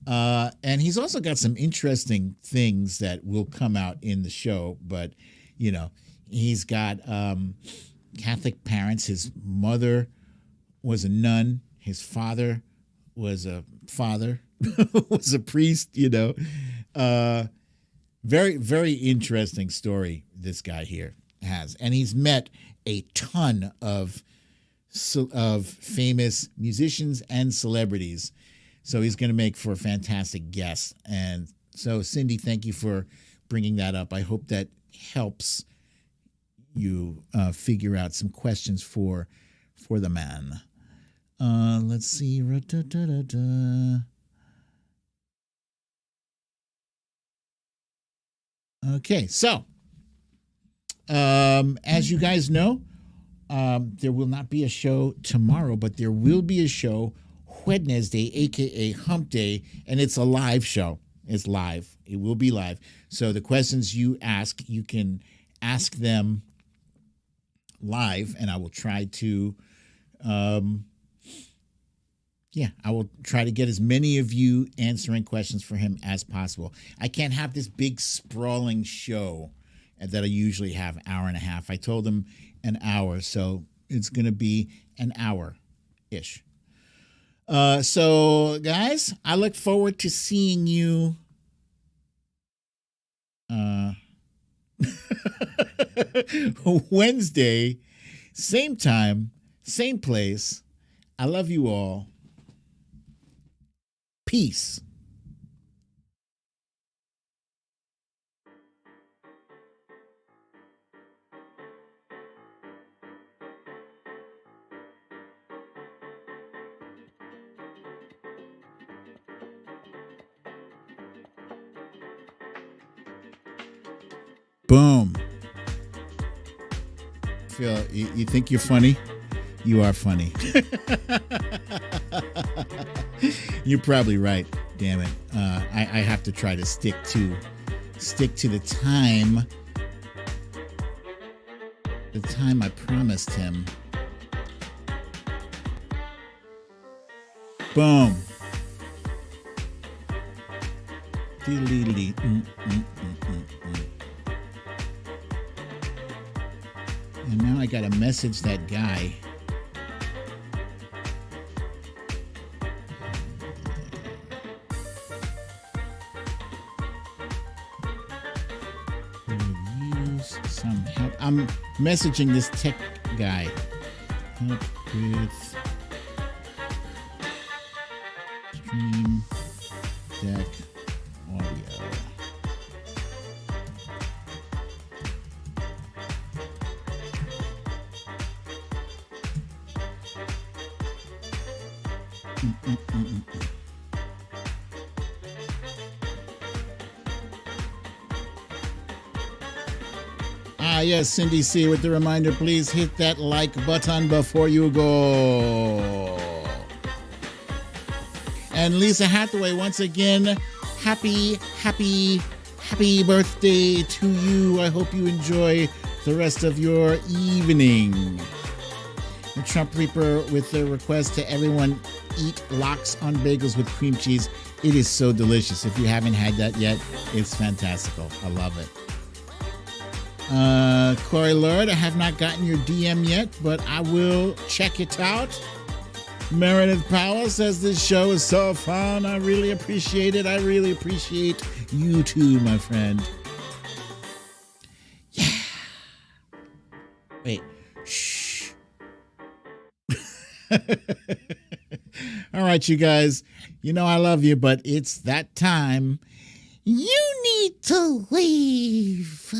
A: And he's also got some interesting things that will come out in the show. But, he's got Catholic parents. His mother was a nun. His father was a was a priest, Very, very interesting story this guy here has. And he's met a ton of famous musicians and celebrities. So he's going to make for a fantastic guest. And so, Cindy, thank you for bringing that up. I hope that helps you figure out some questions for the man. Let's see. Okay, so as you guys know, there will not be a show tomorrow, but there will be a show Wednesday, aka Hump Day, and it's a live show. It's live. It will be live. So the questions you ask, you can ask them live, and I will try to I will try to get as many of you answering questions for him as possible. I can't have this big sprawling show that I usually have, hour and a half. I told him an hour, so it's going to be an hour-ish. So, guys, I look forward to seeing you Wednesday, same time, same place. I love you all. Peace. Boom. Phil, you think you're funny? You are funny. You're probably right. Damn it. I have to try to stick to the time. The time I promised him. Boom. Dee-lee-lee. And now I gotta message that guy. Use some help. I'm messaging this tech guy. Help with Stream Deck Audio. Yes, Cindy C with the reminder, please hit that like button before you go. And Lisa Hathaway, once again, happy birthday to you. I hope you enjoy the rest of your evening. The Trump Reaper with the request to everyone eat lox on bagels with cream cheese. It is so delicious. If you haven't had that yet, it's fantastical. I love it. Corey Lord, I have not gotten your DM yet, but I will check it out. Meredith Powell says this show is so fun. I really appreciate it. I really appreciate you too, my friend. Yeah. Wait. Shh. All right, you guys. You know I love you, but it's that time. You need to leave.